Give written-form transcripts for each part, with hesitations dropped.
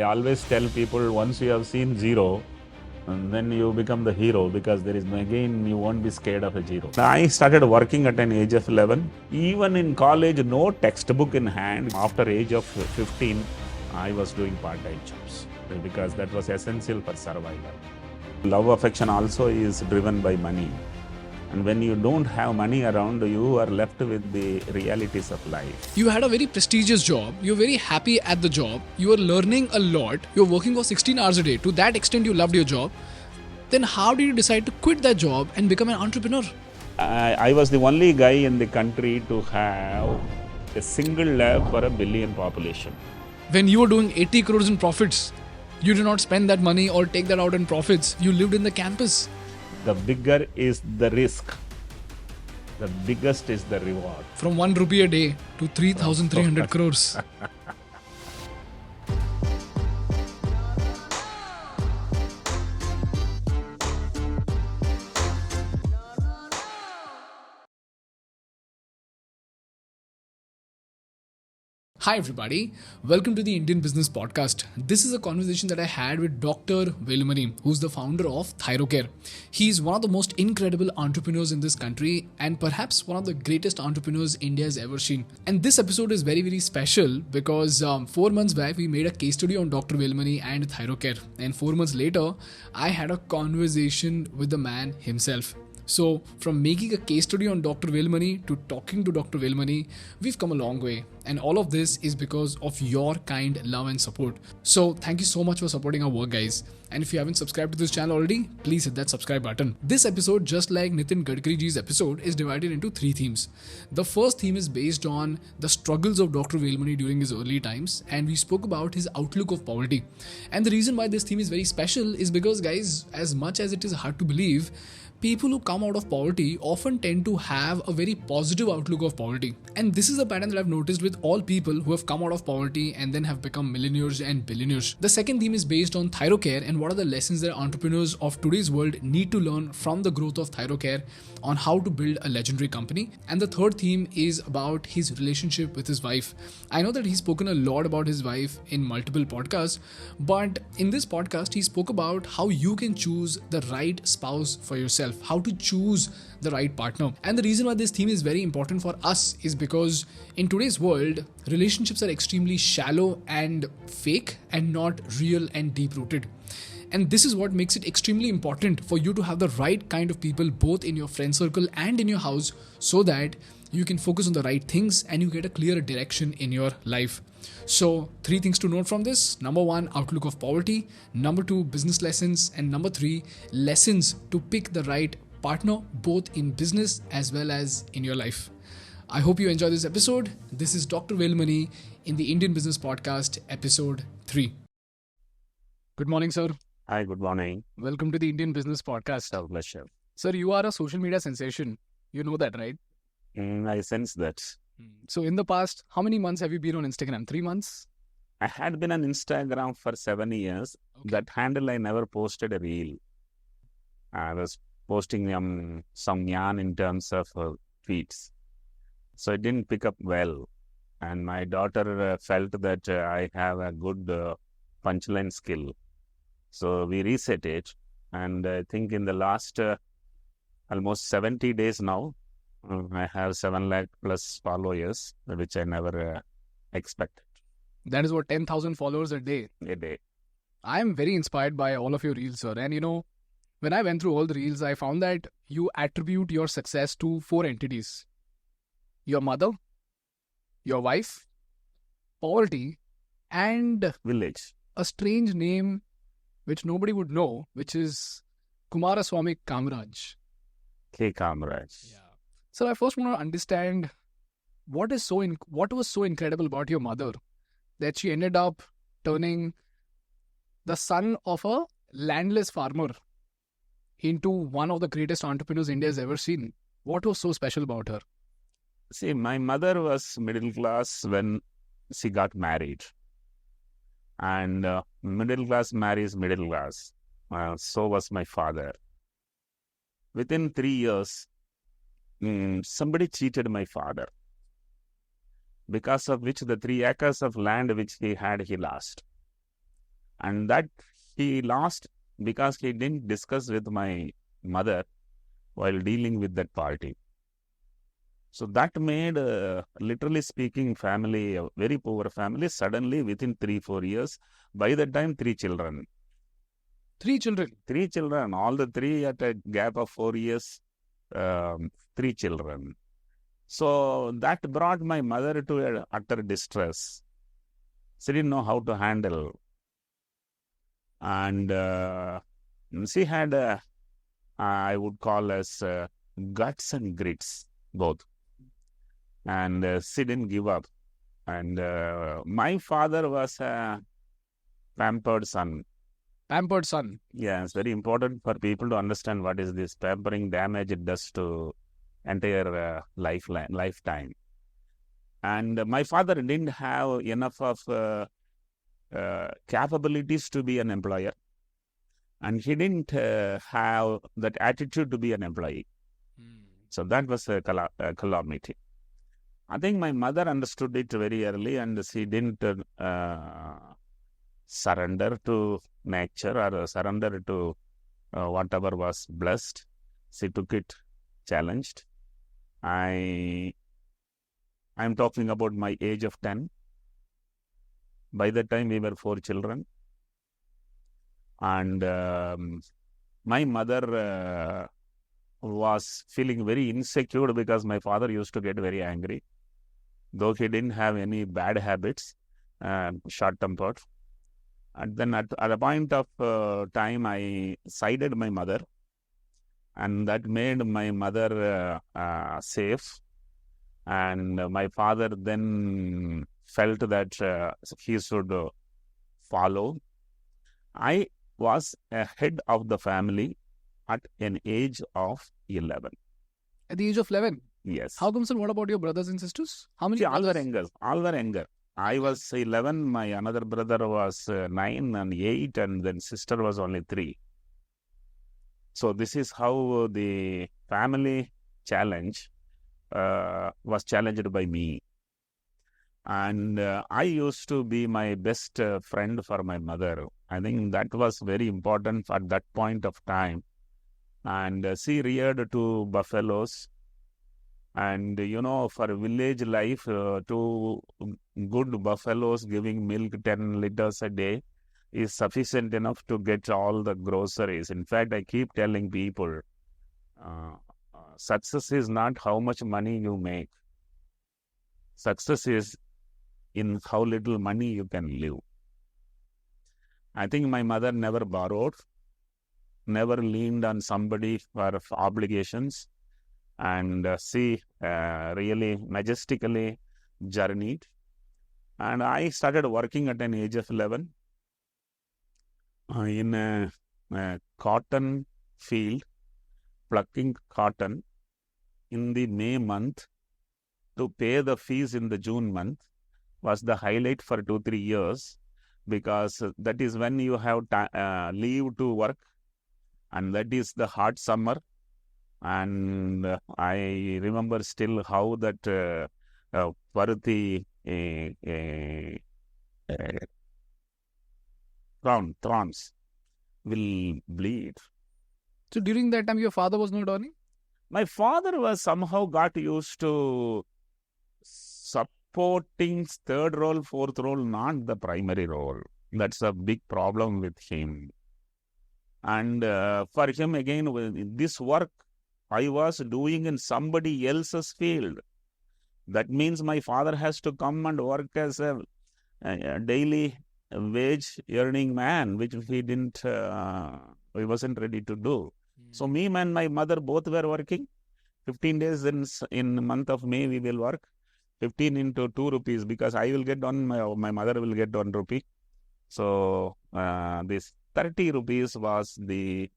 I always tell people once you have seen zero, and then you become the hero because there is again you won't be scared of a zero. I started working at an age of 11. Even in college, no textbook in hand. After age of 15, I was doing part-time jobs because that was essential for survival. Love affection also is driven by money. And when you don't have money around, you are left with the realities of life. You had a very prestigious job, you're very happy at the job, you are learning a lot, you're working for 16 hours a day, to that extent you loved your job. Then how did you decide to quit that job and become an entrepreneur? I was the only guy in the country to have a single lab for a billion population. When you were doing 80 crores in profits, you did not spend that money or take that out in profits, you lived in the campus. The bigger is the risk. The biggest is the reward. From 1 rupee a day to 3,300 crores. Hi everybody, welcome to the Indian Business Podcast. This is a conversation that I had with Dr. Velumani, who's the founder of Thyrocare. He's one of the most incredible entrepreneurs in this country and perhaps one of the greatest entrepreneurs India has ever seen. And this episode is very, very special because 4 months back we made a case study on Dr. Velumani and Thyrocare. And 4 months later, I had a conversation with the man himself. So from making a case study on Dr. Velumani to talking to Dr. Velumani, we've come a long way. And all of this is because of your kind love and support. So thank you so much for supporting our work, guys. And if you haven't subscribed to this channel already, please hit that subscribe button. This episode, just like Nitin Gadkari ji's episode, is divided into 3 themes. The first theme is based on the struggles of Dr. Velumani during his early times, and we spoke about his outlook of poverty. And the reason why this theme is very special is because, guys, as much as it is hard to believe, people who come out of poverty often tend to have a very positive outlook of poverty. And this is a pattern that I've noticed with all people who have come out of poverty and then have become millionaires and billionaires. The second theme is based on Thyrocare and what are the lessons that entrepreneurs of today's world need to learn from the growth of Thyrocare on how to build a legendary company. And the third theme is about his relationship with his wife. I know that he's spoken a lot about his wife in multiple podcasts, but in this podcast, he spoke about how you can choose the right spouse for yourself, how to choose the right partner. And the reason why this theme is very important for us is because in today's world, relationships are extremely shallow and fake and not real and deep-rooted. And this is what makes it extremely important for you to have the right kind of people both in your friend circle and in your house so that you can focus on the right things and you get a clearer direction in your life. So 3 things to note from this. Number 1, outlook of poverty. Number 2, business lessons. And number 3, lessons to pick the right partner both in business as well as in your life. I hope you enjoy this episode. This is Dr. Velumani in the Indian Business Podcast, episode 3. Good morning, sir. Hi, good morning. Welcome to the Indian Business Podcast. God bless you. Sir, you are a social media sensation. You know that, right? I sense that. So in the past, how many months have you been on Instagram? 3 months? I had been on Instagram for 7 years. Okay. That handle I never posted a reel. I was posting some yarn in terms of tweets. So it didn't pick up well. And my daughter felt that I have a good punchline skill. So we reset it. And I think in the last almost 70 days now, I have 7 lakh plus followers, which I never expected. That is what, 10,000 followers a day. A day. I am very inspired by all of your reels, sir. And you know, when I went through all the reels, I found that you attribute your success to 4 entities. Your mother, your wife, poverty, and Village. a strange name which nobody would know, which is Kumaraswamy Kamaraj. K. Kamaraj. Yeah. So I first want to understand what was so incredible about your mother that she ended up turning the son of a landless farmer into one of the greatest entrepreneurs India has ever seen. What was so special about her? See, my mother was middle class when she got married. And middle class marries middle class. So was my father. Within 3 years, somebody cheated my father. because of which the 3 acres of land which he had, he lost. And that he lost because he didn't discuss with my mother while dealing with that party. So that made, literally speaking, family, a very poor family, suddenly within 3-4 years, by that time, 3 children. 3 children. 3 children, all the 3 at a gap of 4 years, 3 children. So that brought my mother to a utter distress. She didn't know how to handle. And she had, I would call as guts and grits, both. And she didn't give up. And my father was a pampered son. Pampered son. Yeah, it's very important for people to understand what is this pampering damage it does to entire lifetime. And my father didn't have enough of capabilities to be an employer. And he didn't have that attitude to be an employee. So that was a calamity. I think my mother understood it very early, and she didn't surrender to nature or surrender to whatever was blessed. She took it challenged. I'm talking about my age of 10. By that time, we were 4 children. And my mother was feeling very insecure because my father used to get very angry. Though he didn't have any bad habits, short-tempered. And then at a point of time, I sided my mother. And that made my mother safe. And my father then felt that he should follow. I was a head of the family at an age of 11. At the age of 11? Yes. How come, sir? What about your brothers and sisters? How many? See, all were younger. All were younger. I was 11, my another brother was 9 and 8, and then sister was only 3. So this is how the family challenge was challenged by me. And I used to be my best friend for my mother. I think that was very important at that point of time. And she reared 2 buffaloes. And, for village life, 2 good buffaloes giving milk 10 liters a day is sufficient enough to get all the groceries. In fact, I keep telling people, success is not how much money you make. Success is in how little money you can live. I think my mother never borrowed, never leaned on somebody for obligations. And she really majestically journeyed. And I started working at an age of 11 in a cotton field, plucking cotton in the May month to pay the fees in the June month was the highlight for 2-3 years, because that is when you have leave to work, and that is the hot summer. And I remember still how that Paruthi thorns will bleed. So during that time, your father was not earning? My father was somehow got used to supporting 3rd role, 4th role, not the primary role. That's a big problem with him. And for him, again, with this work I was doing in somebody else's field. That means my father has to come and work as a daily wage earning man, which he wasn't ready to do. So me and my mother both were working. 15 days in the month of May we will work. 15 into 2 rupees, because I will get 1, my mother will get 1 rupee. So this 30 rupees was the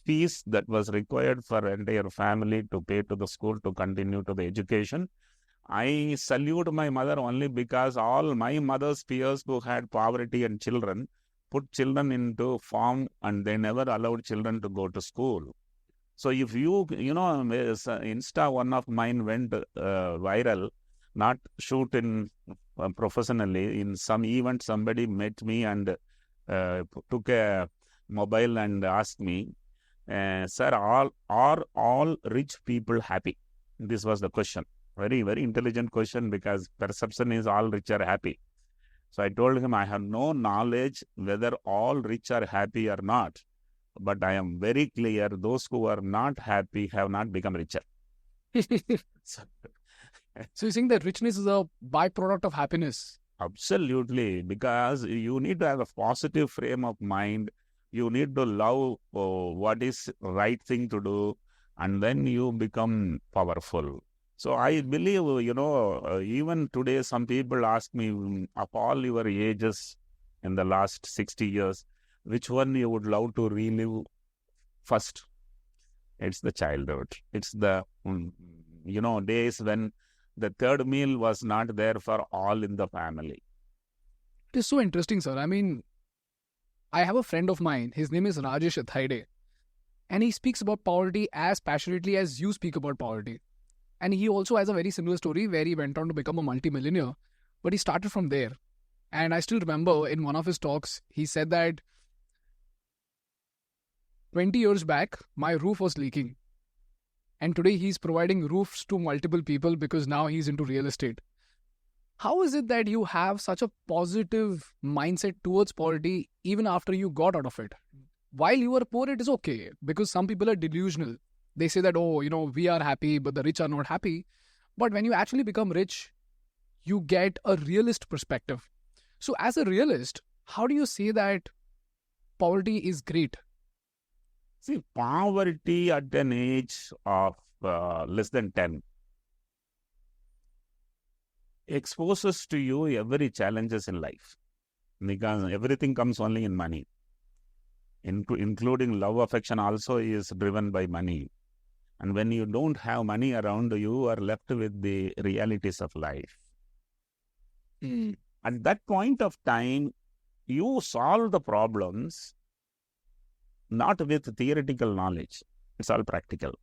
fees that was required for entire family to pay to the school to continue to the education. I salute my mother only because all my mother's peers who had poverty and children put children into farm, and they never allowed children to go to school. So if Insta one of mine went viral, not shoot in professionally, in some event somebody met me and took a mobile and asked me, sir, are all rich people happy? This was the question. Very, very intelligent question, because perception is all rich are happy. So I told him, I have no knowledge whether all rich are happy or not. But I am very clear, those who are not happy have not become richer. So, So you think that richness is a byproduct of happiness? absolutely, because you need to have a positive frame of mind. You need to love what is right thing to do, and then you become powerful. So I believe, even today, some people ask me, of all your ages in the last 60 years, which one you would love to relive first? It's the childhood. It's the, days when the third meal was not there for all in the family. It is so interesting, sir. I mean, I have a friend of mine. His name is Rajesh Athaide. And he speaks about poverty as passionately as you speak about poverty. And he also has a very similar story where he went on to become a multimillionaire. But he started from there. And I still remember in one of his talks, he said that 20 years back, my roof was leaking. And today he's providing roofs to multiple people because now he's into real estate. How is it that you have such a positive mindset towards poverty even after you got out of it? While you were poor, it is okay, because some people are delusional. They say that, we are happy, but the rich are not happy. But when you actually become rich, you get a realist perspective. So as a realist, how do you say that poverty is great? See, poverty at an age of less than 10 exposes to you every challenges in life, because everything comes only in money. Including love, affection also is driven by money. And when you don't have money around, you are left with the realities of life. At that point of time, you solve the problems not with theoretical knowledge. It's all practical.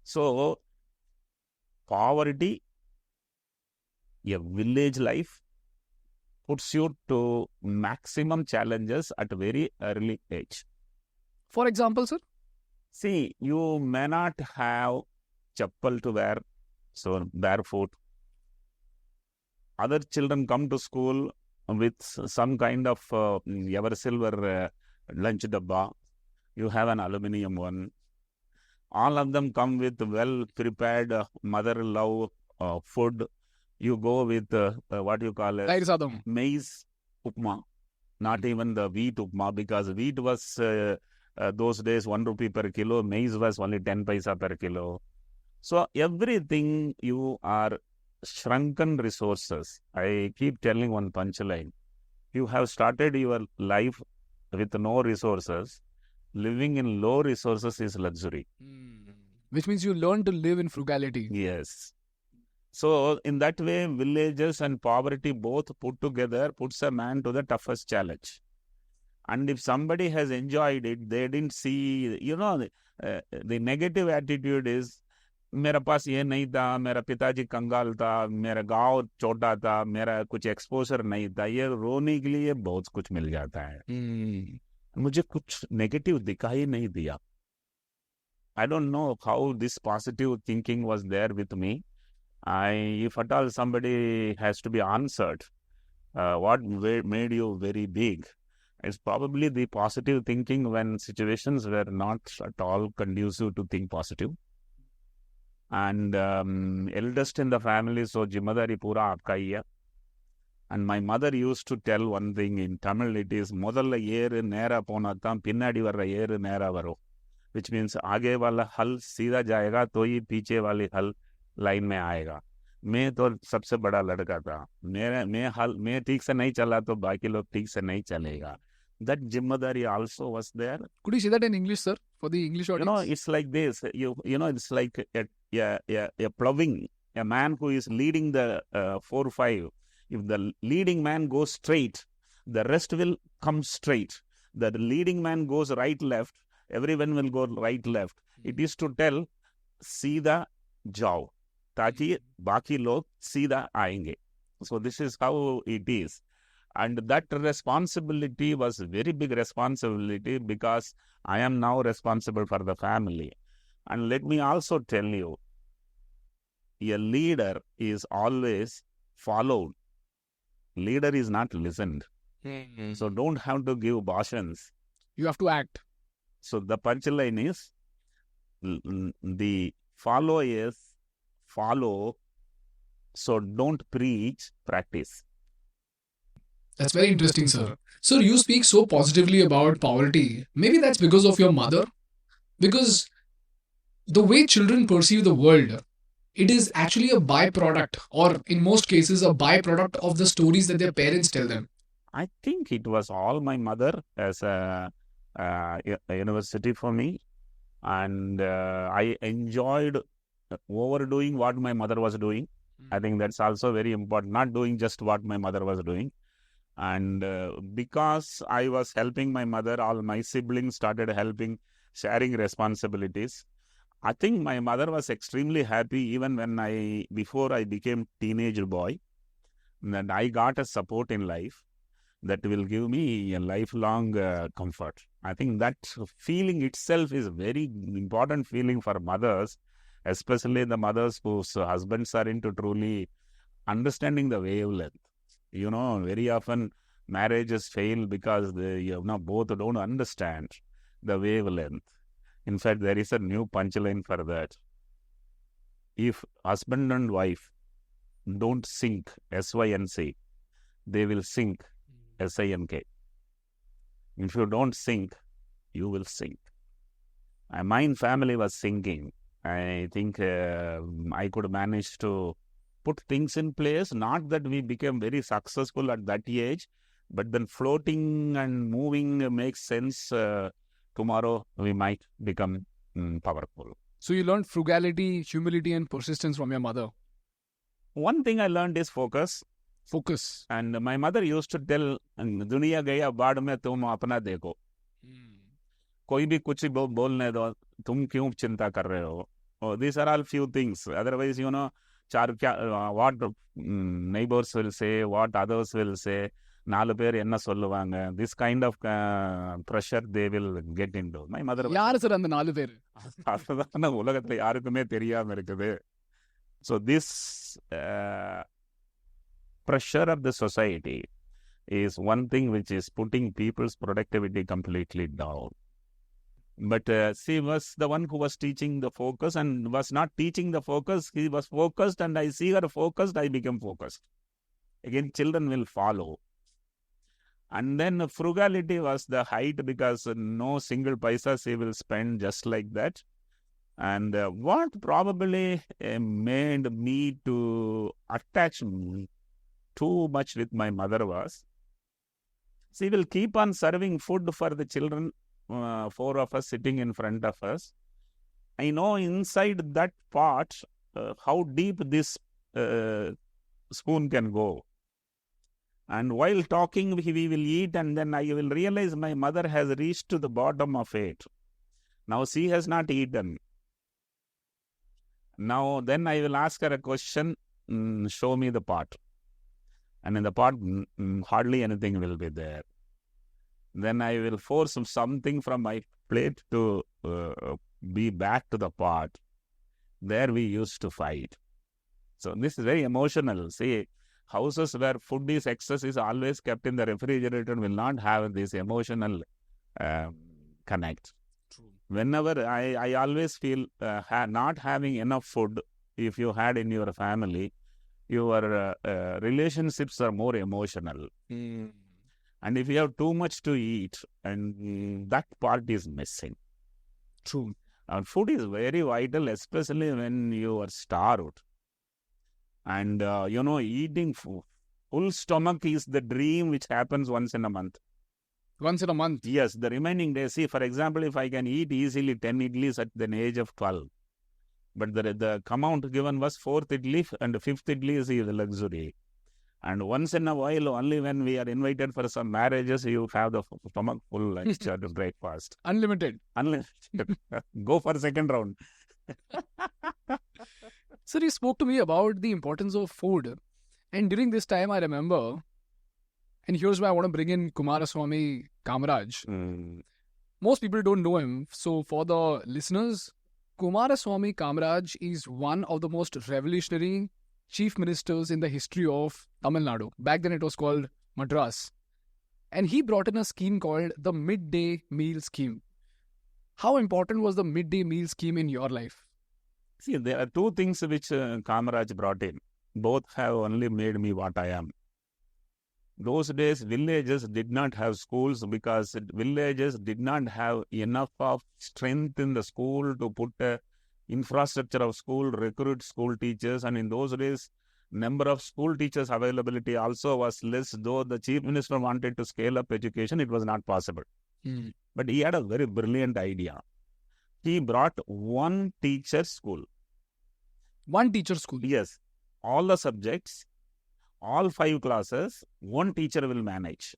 So, poverty, a village life, puts you to maximum challenges at a very early age. For example, sir? See, you may not have chappal to wear, so barefoot. Other children come to school with some kind of ever silver lunch dabba. You have an aluminium one. All of them come with well prepared mother love food. You go with what you call it, maize upma, not even the wheat upma, because wheat was those days 1 rupee per kilo, maize was only 10 paisa per kilo. So everything you are shrunken resources. I keep telling one punchline. You have started your life with no resources. Living in low resources is luxury. Which means you learn to live in frugality. Yes. So in that way, villages and poverty both put together puts a man to the toughest challenge. And if somebody has enjoyed it, they didn't see, the negative attitude is, मेरा पास ये नहीं था, मेरा पिताजी कंगाल था, मेरा गांव छोटा था, मेरा कुछ एक्सपोजर नहीं था, ये रोने के लिए बहुत कुछ मिल जाता है. मुझे कुछ नेगेटिव दिखाई नहीं दिया. I don't know how this positive thinking was there with me. If at all somebody has to be answered, what made you very big? It's probably the positive thinking when situations were not at all conducive to think positive. And eldest in the family, so जिम्मेदारी पूरा आपका ही है. And my mother used to tell one thing in Tamil, it is முதல்ல ஏறு நேரா போனா தான் பின்னாடி வர்ற ஏறு நேரா வரும். Which means आगे वाला हल सीधा जाएगा तो ही पीछे वाली हल लाइन में आएगा. मैं तो सबसे बड़ा लड़का था. मैं ठीक से नहीं चला तो बाकी लोग ठीक से नहीं चलेगा. That जिम्मेदारी also was there. Could you say that in English, sir, for the English audience? It's like this. It's like a plowing. A man who is leading the 4-5. If the leading man goes straight, the rest will come straight. The leading man goes right, left. Everyone will go right, left. It is to tell, सीधा जाओ, ताकि बाकी लोग सीधा आएंगे. So this is how it is. And that responsibility was a very big responsibility because I am now responsible for the family. And let me also tell you, a leader is always followed. Leader is not listened. So don't have to give bhashans. You have to act. So the punchline is, the follow is follow. So don't preach, practice. That's very interesting, sir. Sir, you speak so positively about poverty. Maybe that's because of your mother. Because the way children perceive the world, it is actually a byproduct, or in most cases, a byproduct of the stories that their parents tell them. I think it was all my mother as a university for me. And I enjoyed overdoing what my mother was doing. I think that's also very important, not doing just what my mother was doing. And because I was helping my mother, all my siblings started helping, sharing responsibilities. I think my mother was extremely happy even when before I became teenage boy, that I got a support in life that will give me a lifelong comfort. I think that feeling itself is a very important feeling for mothers, especially the mothers whose husbands are into truly understanding the wavelength. Very often marriages fail because they, both don't understand the wavelength. In fact, there is a new punchline for that. If husband and wife don't sync, SYNC, they will sink, SINK. If you don't sink, you will sink. My family was sinking. I think I could manage to put things in place. Not that we became very successful at that age, but then floating and moving makes sense. Tomorrow we might become powerful. So you learned frugality, humility, and persistence from your mother. One thing I learned is focus. Focus. And my mother used to tell, दुनिया गया बाढ़ में तुम अपना देखो. कोई भी कुछ बोलने दो, तुम क्यों चिंता कर रहे हो? Oh, these are all few things. Otherwise, what neighbors will say, what others will say, நாலு பேர் என்ன சொல்லுவாங்க, this kind of pressure they will get into. My mother, யாரு சார் அந்த நாலு பேர்? அதுதான் உலகத்துல யாருக்குமே தெரியாம இருக்குது. So this pressure of the society is one thing which is putting people's productivity completely down. But she was the one who was teaching the focus and was not teaching the focus. He was focused and I see her focused, I became focused. Again, children will follow. And then frugality was the height because no single paisa she will spend just like that. And what probably made me to attach too much with my mother was, she will keep on serving food for the children, four of us sitting in front of us. I know inside that pot how deep this spoon can go. And while talking, we will eat, and then I will realize my mother has reached to the bottom of it. Now she has not eaten. Now then I will ask her a question, show me the pot. And in the pot, hardly anything will be there. Then I will force something from my plate to be back to the pot. There we used to fight. So this is very emotional. See, houses where food is excess is always kept in the refrigerator will not have this emotional connect. True. Whenever I always feel not having enough food, if you had in your family, your relationships are more emotional. And if you have too much to eat, and that part is missing. True. Food is very vital, especially when you are starved. And, eating full stomach is the dream which happens once in a month. Once in a month? Yes, the remaining days. See, for example, if I can eat easily 10 idlis at the age of 12, but the amount given was 4th idli and 5th idli is a luxury. And once in a while, only when we are invited for some marriages, you have the stomach full lunch to breakfast. Unlimited. Unlimited. Go for second round. Sir, you spoke to me about the importance of food. And during this time, I remember And here's why I want to bring in Kumaraswamy Kamaraj. Most people don't know him. So for the listeners, Kumaraswamy Kamaraj is one of the most revolutionary chief ministers in the history of Tamil Nadu. Back then it was called Madras. And he brought in a scheme called the Midday Meal Scheme. How important was the Midday Meal Scheme in your life? See, there are two things which Kamaraj brought in. Both have only made me what I am. Those days, villages did not have schools because villages did not have enough of strength in the school to put a infrastructure of school, recruit school teachers. And in those days, number of school teachers availability also was less. Though the chief minister wanted to scale up education, it was not possible. But he had a very brilliant idea. He brought one teacher school. One teacher school? Yes. All the subjects, all 5 classes, one teacher will manage.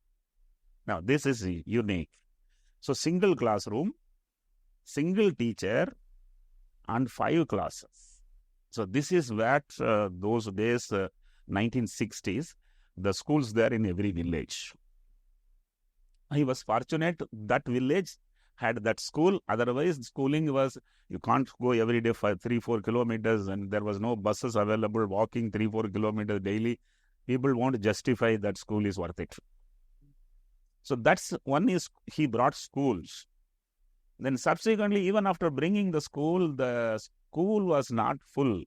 Now, this is unique. So, single classroom, single teacher, and 5 classes. So, this is what those days, 1960s, the schools there in every village. He was fortunate that village had that school. Otherwise, schooling was, you can't go every day for 3-4 kilometers and there was no buses available, walking 3-4 kilometers daily. People won't justify that school is worth it. So that's one is he brought schools. Then subsequently, even after bringing the school was not full.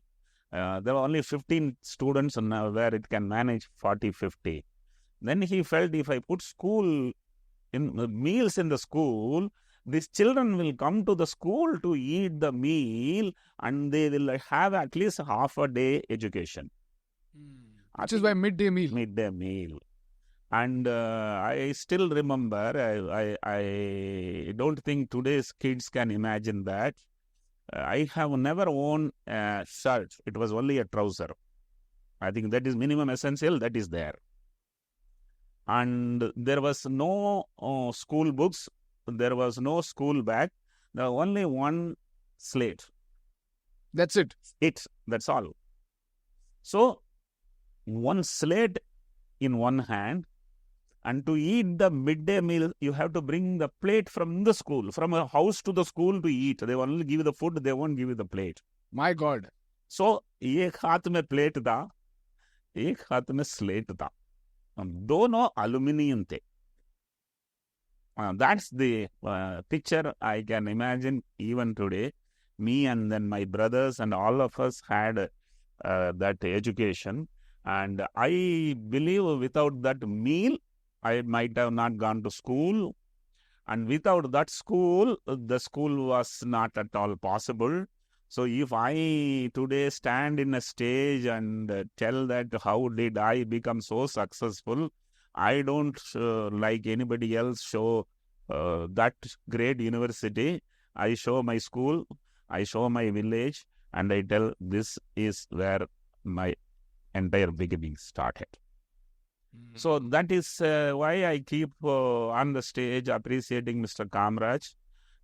There were only 15 students where it can manage 40-50. Then he felt if I put school in meals in the school, these children will come to the school to eat the meal and they will have at least half a day education. Which is why midday meal. Midday meal. And I still remember, I don't think today's kids can imagine that. I have never worn a shirt. It was only a trouser. I think that is minimum essential, that is there. And there was no school books. There was no school bag. There was only one slate. That's it. That's all. So, one slate in one hand, and to eat the midday meal, you have to bring the plate from the school, from a house to the school to eat. They only give you the food, they won't give you the plate. My God. So, एक हाथ में plate था, एक हाथ में slate था. दोनों aluminium थे. That's the picture I can imagine even today. Me and then my brothers and all of us had that education. And I believe without that meal, I might have not gone to school. And without that school, the school was not at all possible. So if I today stand in a stage and tell that how did I become so successful, I don't like anybody else show that great university. I show my school, I show my village, and I tell this is where my entire beginning started. So that is why I keep on the stage appreciating Mr. Kamaraj.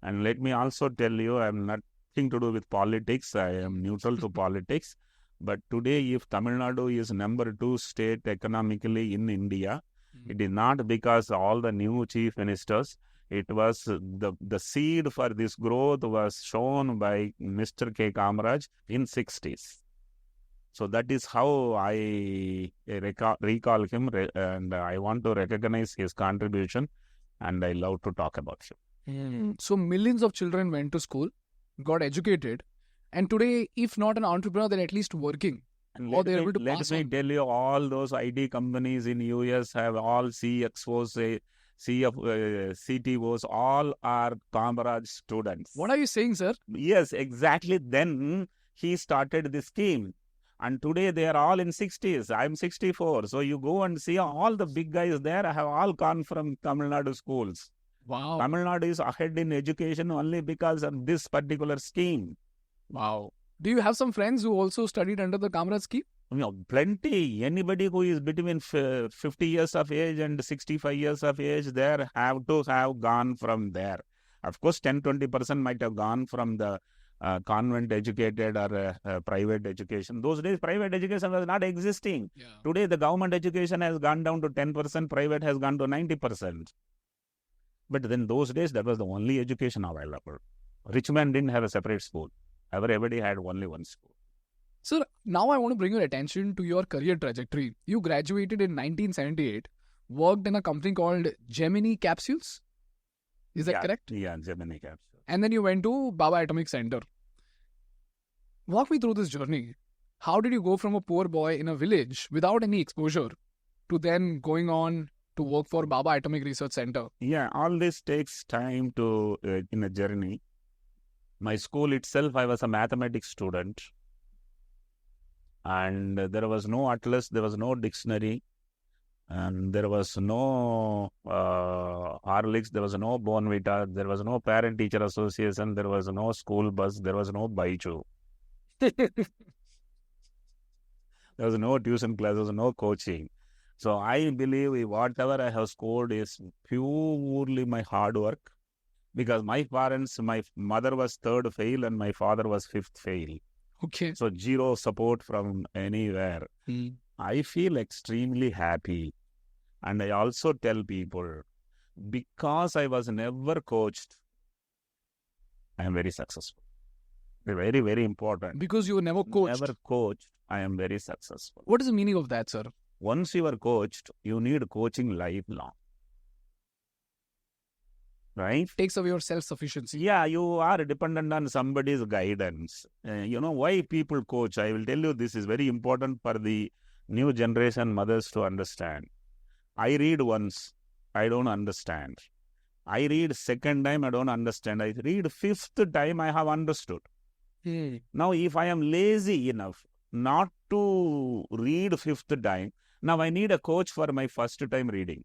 And let me also tell you, I'm nothing to do with politics. I am neutral to politics. But today, if Tamil Nadu is number 2 state economically in India, it is not because all the new chief ministers. It was the seed for this growth was shown by Mr. K. Kamaraj in 60s. So that is how I recall him, and I want to recognize his contribution, and I love to talk about him. So millions of children went to school, got educated, and today, if not an entrepreneur, then at least working. And or they're able to let pass me on. tell you, all those IT companies in US have all CXOs, CTOs, all are Kamaraj students. What are you saying, sir? Yes, exactly. Then he started this scheme. And today they are all in 60s. I'm 64. So you go and see all the big guys there have all gone from Tamil Nadu schools. Wow. Tamil Nadu is ahead in education only because of this particular scheme. Wow. Do you have some friends who also studied under the Kamaraj scheme? Plenty. Anybody who is between 50 years of age and 65 years of age there have to have gone from there. Of course, 10-20% might have gone from the convent educated or private education. Those days, private education was not existing. Yeah. Today, the government education has gone down to 10%, private has gone to 90%. But then those days, that was the only education available. Rich man didn't have a separate school. Everybody had only one school. Sir, now I want to bring your attention to your career trajectory. You graduated in 1978, worked in a company called Gemini Capsules. Is that correct? Yeah, Gemini Capsule. And then you went to Baba Atomic Center. Walk me through this journey. How did you go from a poor boy in a village without any exposure to then going on to work for Baba Atomic Research Center? Yeah, all this takes time to in a journey. My school itself, I was a mathematics student. And there was no atlas, there was no dictionary, and there was no Horlicks, there was no Bonvita, there was no parent-teacher association, there was no school bus, there was no Baichu. There was no tuition class, there was no coaching. So I believe whatever I have scored is purely my hard work, because my parents, my mother was third fail and my father was fifth fail. Okay. So zero support from anywhere. I feel extremely happy. And I also tell people, because I was never coached, I am very successful. Very, very important. Because you were never coached. Never coached, I am very successful. What is the meaning of that, sir? Once you are coached, you need coaching lifelong. Right? Takes away your self-sufficiency. Yeah, you are dependent on somebody's guidance. You know why people coach? I will tell you, this is very important for the new generation mothers to understand. I read once, I don't understand. I read second time, I don't understand. I read fifth time, I have understood. Now, if I am lazy enough not to read fifth time, now I need a coach for my first time reading.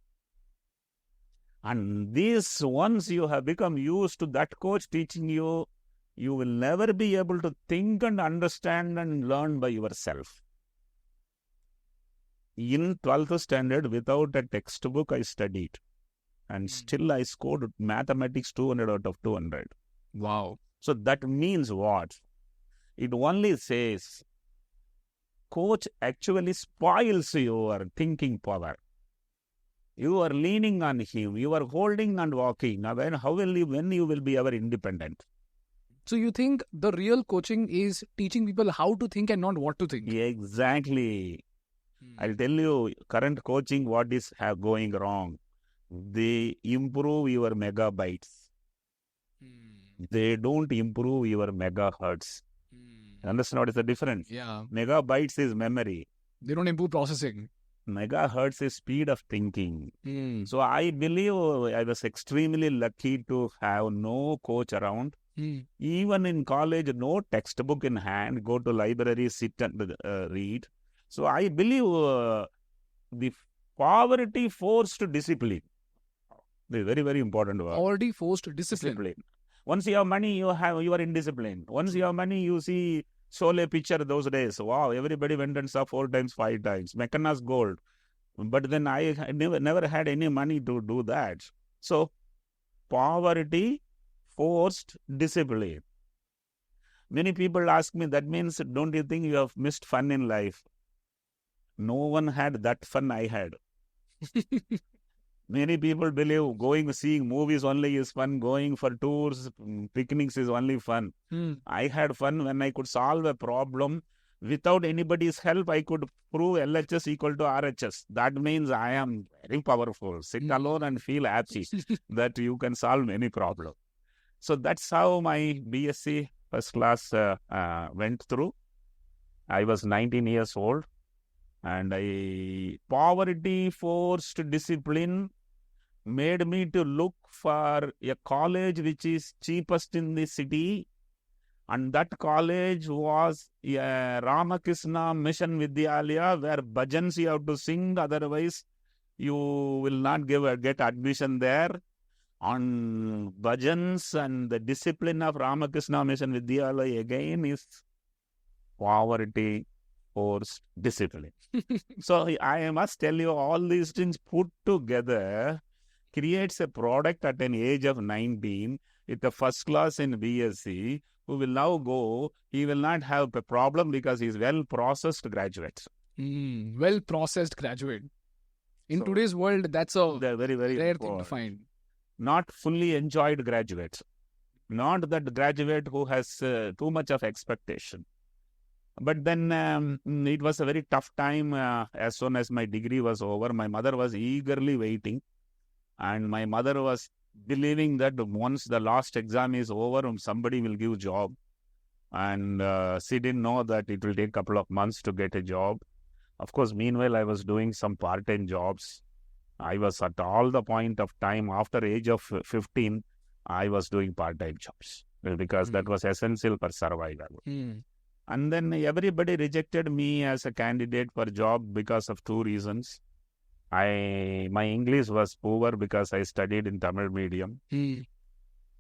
And this, once you have become used to that coach teaching you, you will never be able to think and understand and learn by yourself. In 12th standard, without a textbook, I studied. And still I scored mathematics 200 out of 200. Wow. So that means what? It only says, coach actually spoils your thinking power. You are leaning on him. You are holding and walking. Now, when you will be ever independent? So you think the real coaching is teaching people how to think and not what to think? Exactly. I'll tell you, current coaching, what is going wrong? They improve your megabytes. They don't improve your megahertz. Understand what is the difference? Yeah. Megabytes is memory. They don't improve processing. Megahertz is speed of thinking. So I believe I was extremely lucky to have no coach around. Even in college, no textbook in hand. Go to library, sit and read. So I believe the poverty forced discipline. This is very, very important word. Already forced discipline. Once you have money, you are indisciplined. Once you have money, you see Sole picture those days. Wow, everybody went and saw 4 times, 5 times. Meccanas gold. But then I never had any money to do that. So, poverty forced discipline. Many people ask me, that means, don't you think you have missed fun in life? No one had that fun I had. Many people believe seeing movies only is fun, going for tours, picnics is only fun. I had fun when I could solve a problem without anybody's help. I could prove LHS equal to RHS. That means I am very powerful. Sit alone and feel happy that you can solve any problem. So that's how my BSc first class went through. I was 19 years old, and poverty forced discipline made me to look for a college which is cheapest in the city, and that college was Ramakrishna Mission Vidyalaya, where bhajans you have to sing, otherwise you will not get admission there. On bhajans and the discipline of Ramakrishna Mission Vidyalaya again is poverty forced discipline. So I must tell you, all these things put together creates a product at an age of 19 with a first class in BSc, who will now go, he will not have a problem because he's well-processed graduate. Well-processed graduate. In So, today's world, that's a they're very, very rare thing to important. find. Not fully enjoyed graduates. Not that graduate who has too much of expectation. But then it was a very tough time. As soon as my degree was over, my mother was eagerly waiting. And my mother was believing that once the last exam is over, somebody will give job. And she didn't know that it will take a couple of months to get a job. Of course, meanwhile, I was doing some part-time jobs. I was at all the point of time after age of 15, I was doing part-time jobs because that was essential for survival. And then everybody rejected me as a candidate for job because of two reasons. My English was poor because I studied in Tamil medium.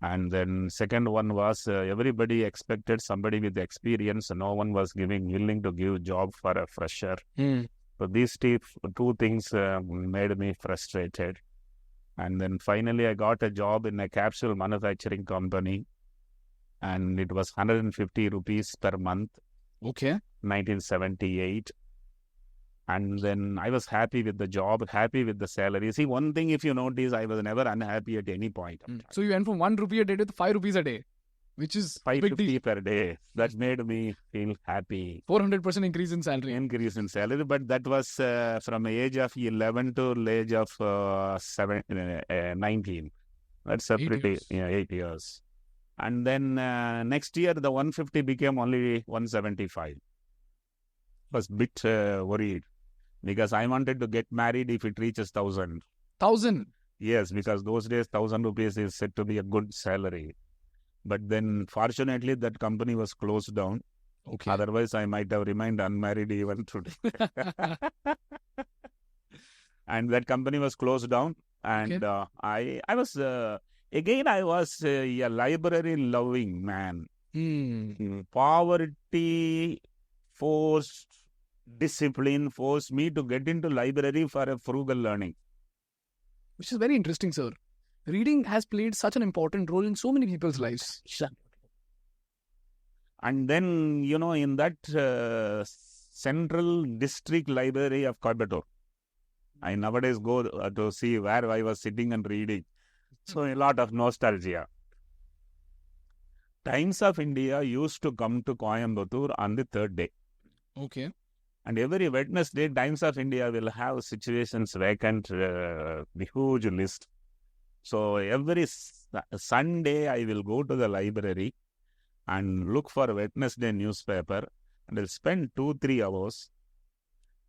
And then second one was everybody expected somebody with experience. No one was willing to give job for a fresher. So these two things made me frustrated. And then finally I got a job in a capsule manufacturing company. And it was 150 rupees per month. Okay. 1978. And then I was happy with the job, happy with the salary. See, one thing if you notice, I was never unhappy at any point. So you went from 1 rupee a day to 5 rupees a day, which is 550 per day. That made me feel happy. 400% increase in salary. Increase in salary, but that was from the age of 11 to the age of 19. That's a 8 years. And then next year, the 150 became only 175. Was a bit worried because I wanted to get married if it reaches 1,000. 1,000? Yes, because those days 1,000 rupees is said to be a good salary. But then fortunately that company was closed down. Okay. Otherwise I might have remained unmarried even today. And that company was closed down. And I was, again I was a library loving man. Poverty discipline forced me to get into library for a frugal learning. Which is very interesting, sir. Reading has played such an important role in so many people's lives. And then, in that Central District Library of Coimbatore, I nowadays go to see where I was sitting and reading. So a lot of nostalgia. Times of India used to come to Coimbatore on the third day. Okay. And every Wednesday, Times of India will have situations vacant, the huge list. So every Sunday, I will go to the library and look for Wednesday newspaper and I'll spend 2-3 hours.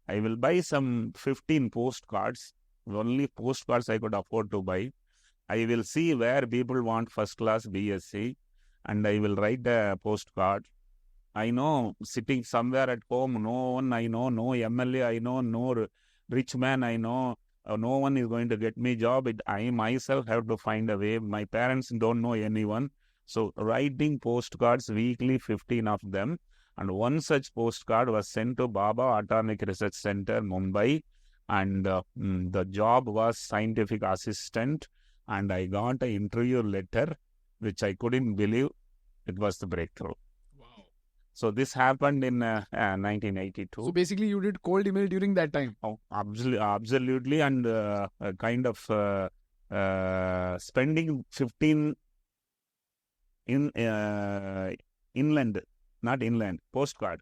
I will buy some 15 postcards, only postcards I could afford to buy. I will see where people want first class BSc and I will write a postcard. I know sitting somewhere at home, no one I know, no MLA I know, no rich man I know, no one is going to get me job. I myself have to find a way. My parents don't know anyone. So writing postcards weekly, 15 of them. And one such postcard was sent to Baba Atomic Research Center, Mumbai. And the job was scientific assistant. And I got an interview letter, which I couldn't believe. It was the breakthrough. So this happened in 1982. So basically you did cold email during that time? Oh, absolutely. And kind of spending 15 inland, not inland, postcard.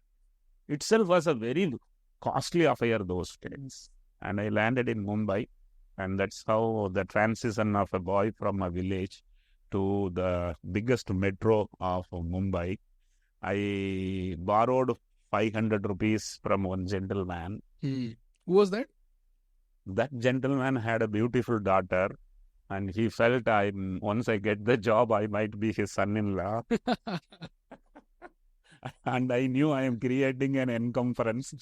Itself was a very costly affair those days. And I landed in Mumbai. And that's how the transition of a boy from a village to the biggest metro of Mumbai. I borrowed 500 rupees from one gentleman. Who was that? That gentleman had a beautiful daughter and he felt once I get the job, I might be his son-in-law. And I knew I am creating an encumbrance.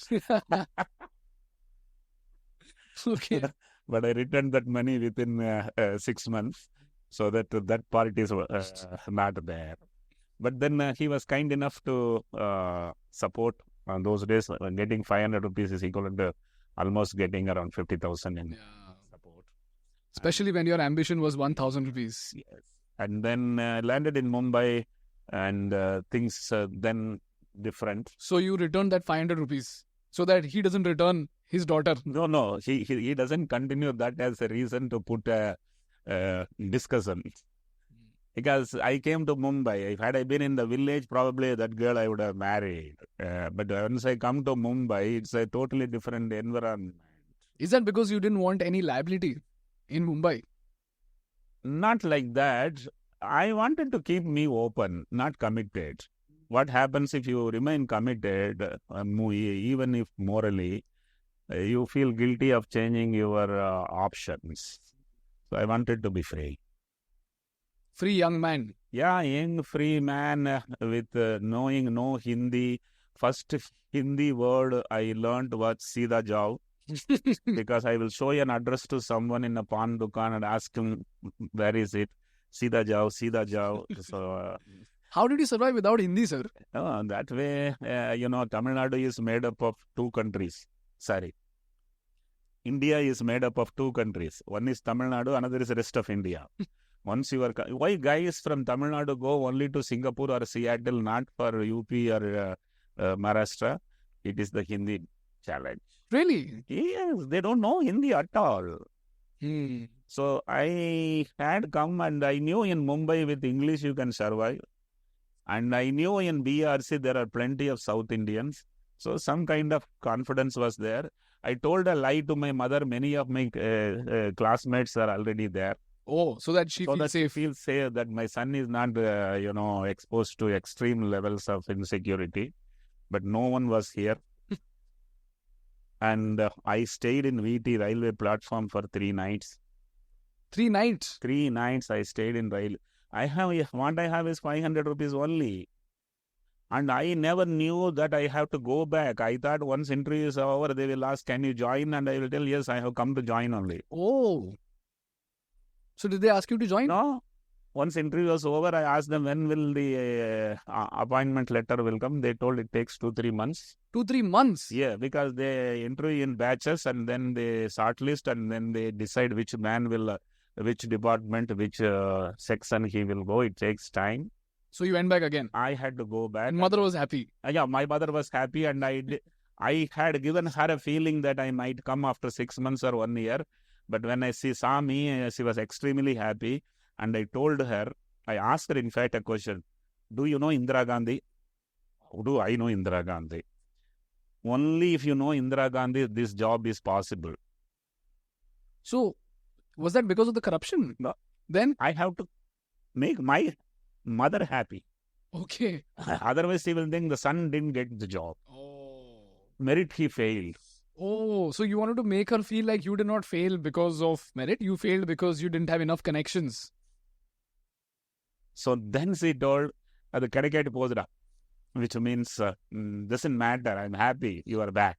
Okay. But I returned that money within 6 months so that part is not there. But then he was kind enough to support. On those days, getting 500 rupees is equivalent to almost getting around 50,000 in support. Especially when your ambition was 1,000 rupees. Yes. And then landed in Mumbai. and things then different. So you returned that 500 rupees so that he doesn't return his daughter. No, he doesn't continue that as a reason to put a discussion. Because I came to Mumbai. If had I been in the village, probably that girl I would have married. But once I come to Mumbai, it's a totally different environment. Is that because you didn't want any liability in Mumbai? Not like that. I wanted to keep me open, not committed. What happens if you remain committed, even if morally, you feel guilty of changing your options. So I wanted to be free. Free young man. Yeah, young free man with knowing no Hindi. First Hindi word I learned was Sida Jao. Because I will show an address to someone in a pan dukan and ask him, where is it? Sida Jao, Sida Jao. So, how did you survive without Hindi, sir? That way, Tamil Nadu is made up of two countries. Sorry. India is made up of two countries. One is Tamil Nadu, another is the rest of India. Once you are... Why guys from Tamil Nadu go only to Singapore or Seattle, not for UP or Maharashtra? It is the Hindi challenge. Really? Yes, they don't know Hindi at all. So I had come and I knew in Mumbai with English you can survive. And I knew in BARC there are plenty of South Indians. So some kind of confidence was there. I told a lie to my mother. Many of my classmates are already there. Oh, so that she feels safe. She feels safe that my son is not, exposed to extreme levels of insecurity. But no one was here. And I stayed in VT railway platform for 3 nights. 3 nights? 3 nights I stayed in rail. What I have is 500 rupees only. And I never knew that I have to go back. I thought once interview is over, they will ask, can you join? And I will tell, yes, I have come to join only. Oh. So did they ask you to join? No. Once interview was over, I asked them when will the appointment letter will come. They told it takes 2-3 months. 2-3 months? Yeah, because they interview in batches and then they shortlist and then they decide which man will, which department, which section he will go. It takes time. So you went back again? I had to go back. Mother was happy? Yeah, my mother was happy and I had given her a feeling that I might come after 6 months or 1 year. But when she saw me, she was extremely happy. And I told her, I asked her in fact a question. Do you know Indira Gandhi? How do I know Indira Gandhi? Only if you know Indira Gandhi, this job is possible. So, was that because of the corruption? No. Then? I have to make my mother happy. Okay. Otherwise, she will think the son didn't get the job. Oh. Merit, he failed. Oh, so you wanted to make her feel like you did not fail because of merit. You failed because you didn't have enough connections. So then she told, the Kadikati posed up, which means, doesn't matter, I'm happy, you are back.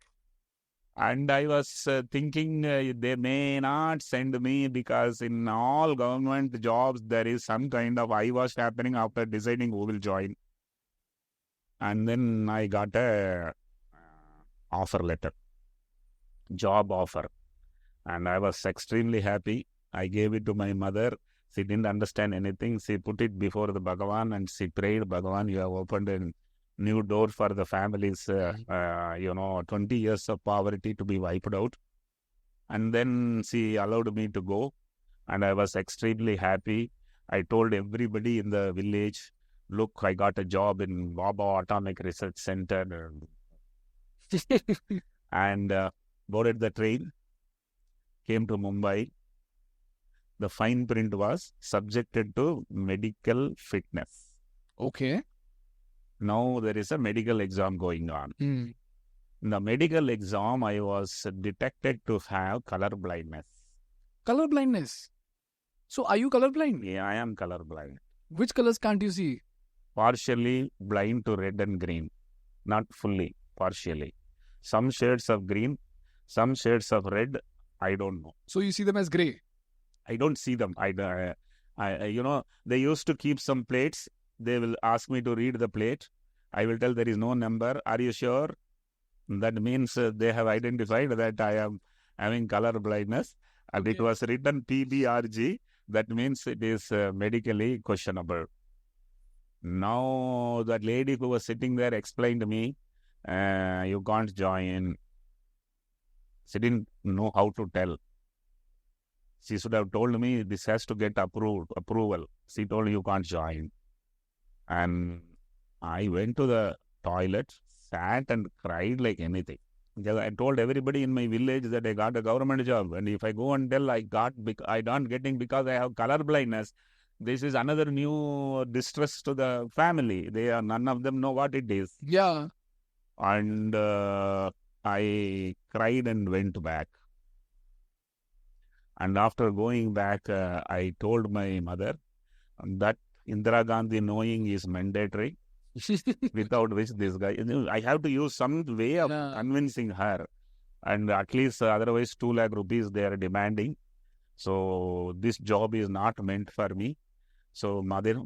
And I was thinking they may not send me because in all government jobs, there is some kind of eyewash happening after deciding who will join. And then I got a offer letter, job offer. And I was extremely happy. I gave it to my mother. She didn't understand anything. She put it before the Bhagavan and she prayed, Bhagavan, you have opened a new door for the families, 20 years of poverty to be wiped out. And then she allowed me to go. And I was extremely happy. I told everybody in the village, look, I got a job in Baba Atomic Research Center. And boarded the train, came to Mumbai. The fine print was subjected to medical fitness. Okay. Now there is a medical exam going on. In the medical exam, I was detected to have color blindness. Color blindness? So are you colorblind? Yeah, I am colorblind. Which colors can't you see? Partially blind to red and green. Not fully, partially. Some shades of green, some shades of red, I don't know. So you see them as grey? I don't see them. They used to keep some plates. They will ask me to read the plate. I will tell there is no number. Are you sure? That means they have identified that I am having color blindness. And it was written PBRG. That means it is medically questionable. Now that lady who was sitting there explained to me, you can't join. She didn't know how to tell. She should have told me this has to get approval. She told you can't join. And I went to the toilet, sat and cried like anything. Because I told everybody in my village that I got a government job. And if I go and tell I don't getting because I have color blindness, this is another new distress to the family. None of them know what it is. Yeah. And I cried and went back. And after going back, I told my mother that Indira Gandhi knowing is mandatory, without which this guy, I have to use some way of convincing her. And at least otherwise 2 lakh rupees they are demanding. So this job is not meant for me. So mother,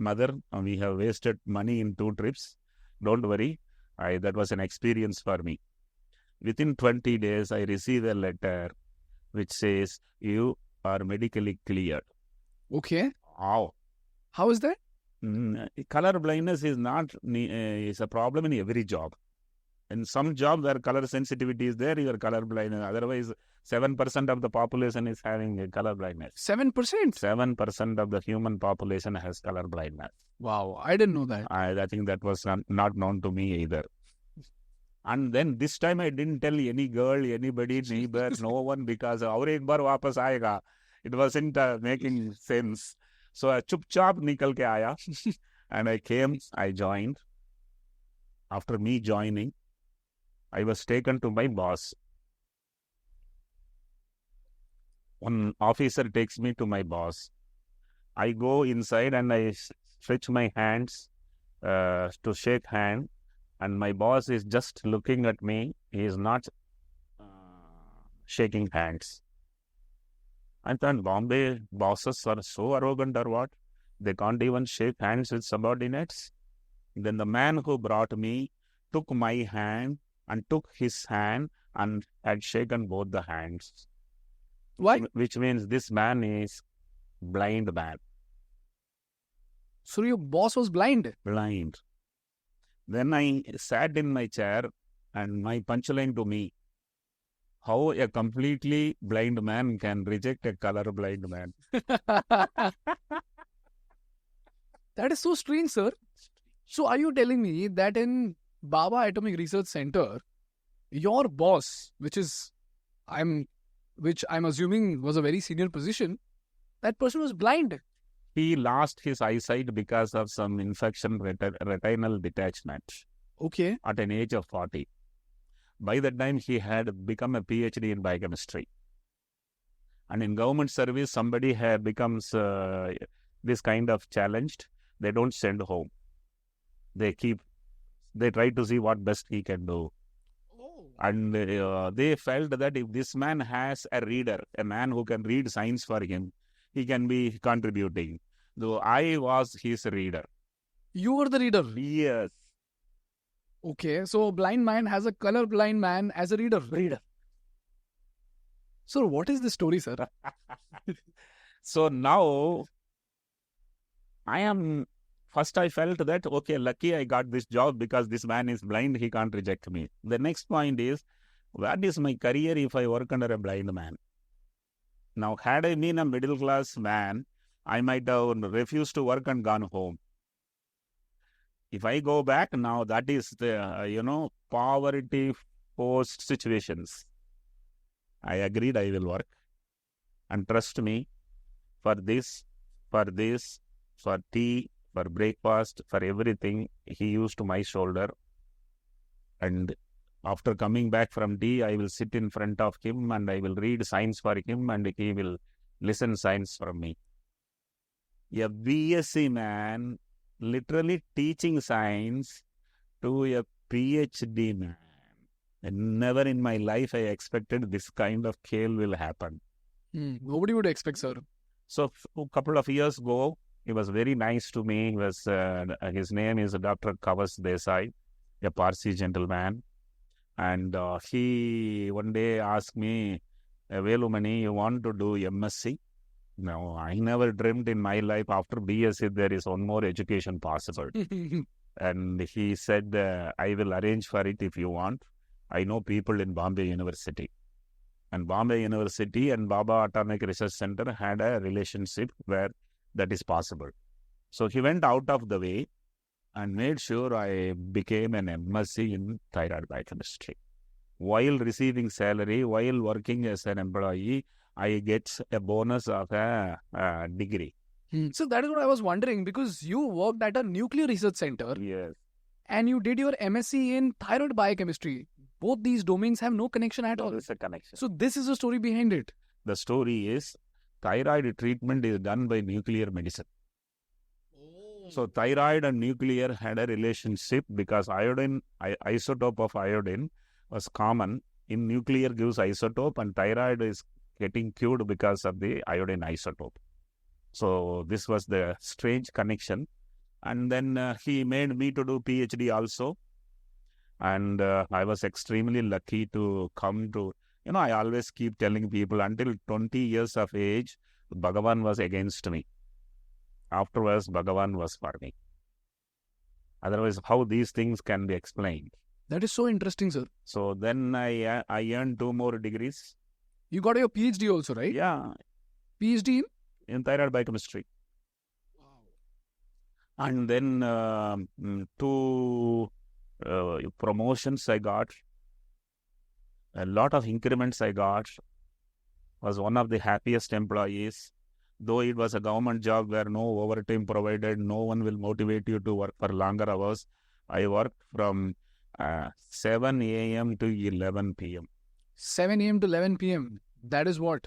we have wasted money in 2 trips. Don't worry. That was an experience for me. Within 20 days, I received a letter which says, you are medically cleared. Okay. Wow. How is that? Color blindness is a problem in every job. In some job where color sensitivity is there, you are color blind. Otherwise, 7% of the population is having a color blindness. 7%? 7% of the human population has color blindness. Wow, I didn't know that. I think that was not known to me either. And then this time I didn't tell any girl, anybody, neighbor, no one, because aur ek bar wapas aayega. It wasn't making sense. So I chup-chap nikal ke aaya. And I came, I joined. After me joining, I was taken to my boss. One officer takes me to my boss. I go inside and I stretch my hands to shake hand. And my boss is just looking at me. He is not shaking hands. I thought, Bombay bosses are so arrogant or what? They can't even shake hands with subordinates. Then the man who brought me took my hand and took his hand and had shaken both the hands. Why? Which means this man is blind man. So your boss was blind? Blind. Then I sat in my chair and my punchline to me, how a completely blind man can reject a color blind man. That is so strange, sir. So are you telling me that in Baba Atomic Research Center, your boss, which I'm assuming was a very senior position, that person was blind? He lost his eyesight because of some infection, retinal detachment. Okay. At an age of 40. By that time, he had become a PhD in biochemistry. And in government service, somebody becomes this kind of challenged. They don't send home. They try to see what best he can do. Oh. And they felt that if this man has a reader, a man who can read science for him, he can be contributing. Though I was his reader. You were the reader? Yes. Okay, so a blind man has a color blind man as a reader. So what is the story, sir? So now, first I felt that, okay, lucky I got this job because this man is blind, he can't reject me. The next point is, what is my career if I work under a blind man? Now, had I been a middle class man, I might have refused to work and gone home. If I go back now, that is the, poverty post situations. I agreed I will work. And trust me, for this, for tea, for breakfast, for everything, he used my shoulder. And after coming back from tea, I will sit in front of him and I will read science for him and he will listen science from me. A BSc man literally teaching science to a PhD man. And never in my life I expected this kind of scale will happen. Nobody would expect, sir. So a couple of years ago, he was very nice to me. His name is Dr. Kavas Desai, a Parsi gentleman. And he one day asked me, Velumani, you want to do MSc? No, I never dreamed in my life after BSc there is one more education possible. And he said, I will arrange for it if you want. I know people in Bombay University. And Bombay University and Baba Atomic Research Center had a relationship where that is possible. So he went out of the way and made sure I became an MSc in thyroid biochemistry. While receiving salary, while working as an employee, I get a bonus of a degree. So that is what I was wondering, because you worked at a nuclear research center. Yes. And you did your MSc in thyroid biochemistry. Both these domains have no connection at all. There is a connection. So this is the story behind it. The story is thyroid treatment is done by nuclear medicine. So thyroid and nuclear had a relationship because iodine, isotope of iodine was common. In nuclear gives isotope and thyroid is getting cured because of the iodine isotope. So this was the strange connection. And then he made me to do PhD also. And I was extremely lucky to come to, I always keep telling people until 20 years of age, Bhagavan was against me. Afterwards, Bhagavan was for me. Otherwise, how these things can be explained? That is so interesting, sir. So then I earned 2 more degrees. You got your PhD also, right? Yeah. PhD in thyroid biochemistry. Wow. And then 2 promotions I got. A lot of increments I got. Was one of the happiest employees. Though it was a government job where no overtime provided, no one will motivate you to work for longer hours. I worked from 7 a.m. to 11 p.m. 7 a.m. to 11 p.m. That is what?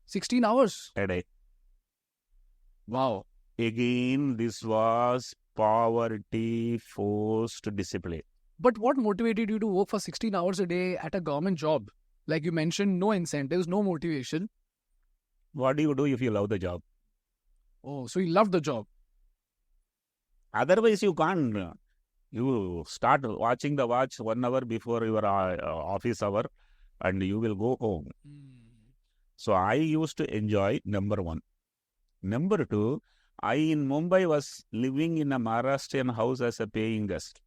16 hours? A day. Wow. Again, this was poverty forced discipline. But what motivated you to work for 16 hours a day at a government job? Like you mentioned, no incentives, no motivation. What do you do if you love the job? Oh, so you loved the job. Otherwise, you can't. You start watching the watch 1 hour before your office hour and you will go home. So I used to enjoy number 1. Number 2, I in Mumbai was living in a Maharashtrian house as a paying guest.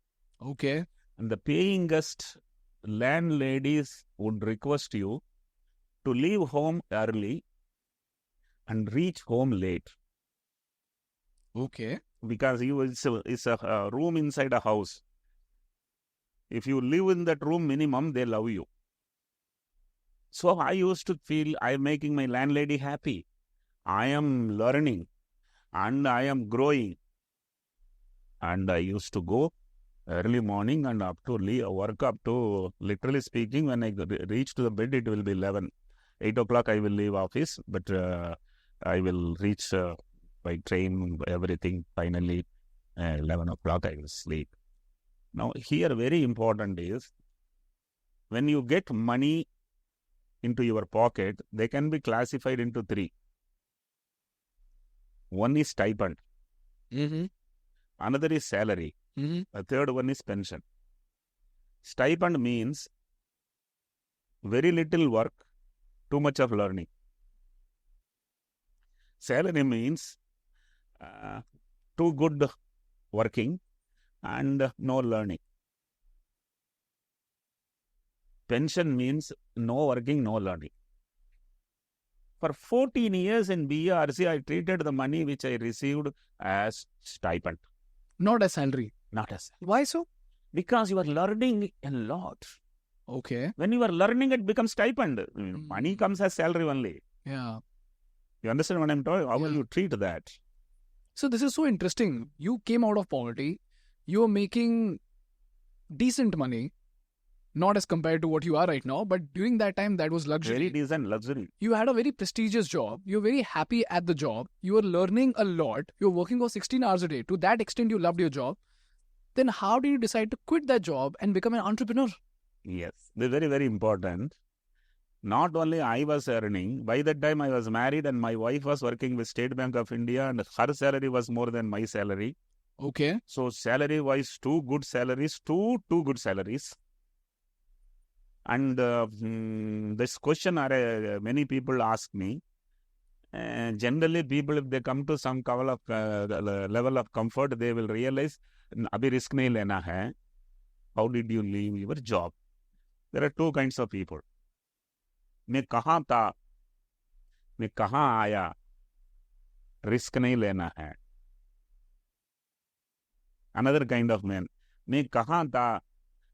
Okay. And the paying guest landladies would request you to leave home early and reach home late. Okay. Because it's a room inside a house. If you live in that room minimum, they love you. So I used to feel I am making my landlady happy. I am learning and I am growing. And I used to go early morning and up to work up to, literally speaking, when I reach to the bed, it will be 11. 8 o'clock I will leave office, but I will reach by train, everything, finally 11 o'clock I will sleep. Now here very important is, when you get money into your pocket, they can be classified into 3. One is stipend. Another is salary. The third one is pension. Stipend means very little work, too much of learning. Salary means too good working and no learning. Pension means no working, no learning. For 14 years in BARC, I treated the money which I received as stipend. Not as salary. Not as salary. Why so? Because you are learning a lot. Okay. When you are learning, it becomes stipend. Money comes as salary only. Yeah. You understand what I'm talking? How will you treat that? So this is so interesting. You came out of poverty. You were making decent money. Not as compared to what you are right now, but during that time, that was luxury. Very decent luxury. You had a very prestigious job. You're very happy at the job. You were learning a lot. You're working for 16 hours a day. To that extent, you loved your job. Then how did you decide to quit that job and become an entrepreneur? Yes, this is very, very important. Not only I was earning, by that time I was married and my wife was working with State Bank of India and her salary was more than my salary. Okay. So salary-wise, 2 good salaries, two good salaries. And this question many people ask me, generally people, if they come to some level of comfort, they will realize, abhi risk nahi lena hai. How did you leave your job? There are two kinds of people. मैं कहाँ था, मैं कहाँ आया, risk नहीं लेना है. Another kind of man, मैं कहाँ था,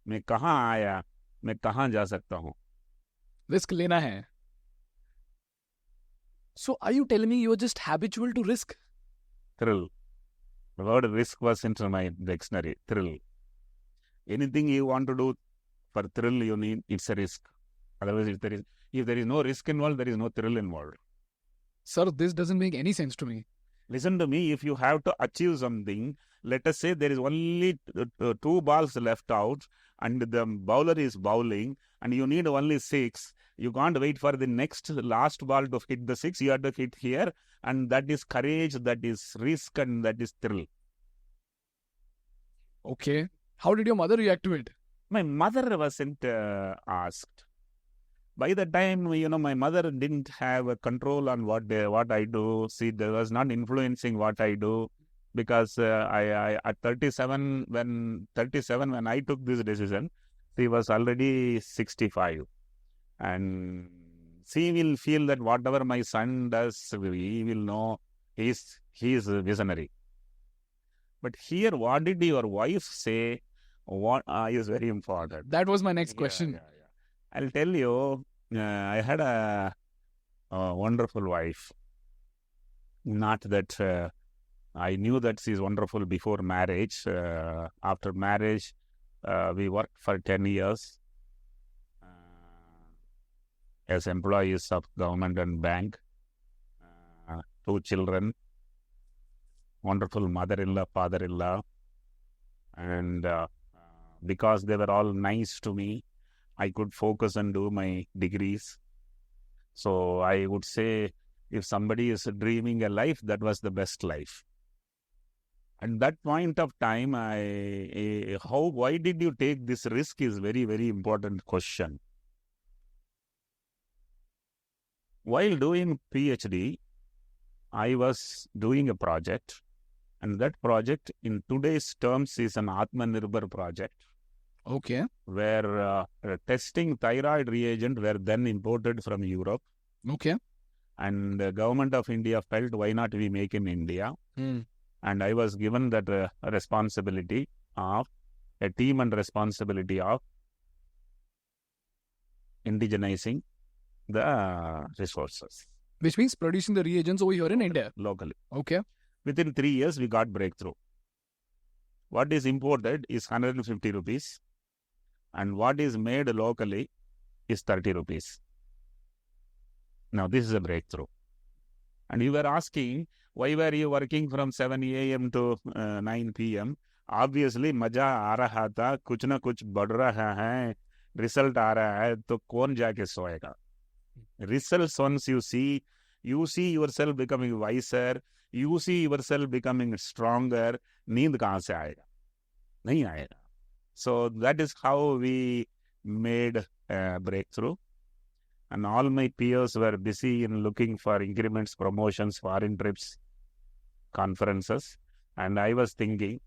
मैं कहाँ आया, मैं कहाँ जा सकता हूँ. Risk lena hai. So are you telling me you're just habitual to risk? Thrill. The word risk was into my dictionary. Thrill. Anything you want to do for thrill, you need, it's a risk. Otherwise, if there is no risk involved, there is no thrill involved. Sir, this doesn't make any sense to me. Listen to me, if you have to achieve something, let us say there is only 2 balls left out and the bowler is bowling and you need only 6. You can't wait for the last ball to hit the 6. You have to hit here, and that is courage, that is risk, and that is thrill. Okay. How did your mother react to it? My mother wasn't asked. By the time, my mother didn't have a control on what I do. See, there was not influencing what I do, because I at 37 when I took this decision, she was already 65, and she will feel that whatever my son does, he will know he is a visionary. But here, what did your wife say? What is very important. That was my next question. I'll tell you, I had a wonderful wife. Not that I knew that she's wonderful before marriage. After marriage, we worked for 10 years as employees of government and bank. 2 children, wonderful mother-in-law, father-in-law. And because they were all nice to me, I could focus and do my degrees. So I would say, if somebody is dreaming a life, that was the best life. At that point of time, why did you take this risk is very, very important question. While doing PhD, I was doing a project, and that project in today's terms is an Atmanirbhar project. Okay. Where testing thyroid reagent were then imported from Europe. Okay. And the government of India felt, why not we make in India? And I was given that responsibility of a team and responsibility of indigenizing the resources. Which means producing the reagents over here in India. Locally. Okay. Within 3 years, we got breakthrough. What is imported is 150 rupees. And what is made locally is 30 rupees. Now, this is a breakthrough. And you were asking, why were you working from 7 a.m. to 9 p.m.? Obviously, maja aa raha tha, kuch na kuch bad raha hai, result aa raha hai, to kaun jaake soega? Results, once you see yourself becoming wiser, you see yourself becoming stronger, neend kahan se aayega? Nahi aayega. So that is how we made a breakthrough. And all my peers were busy in looking for increments, promotions, foreign trips, conferences. And I was thinking,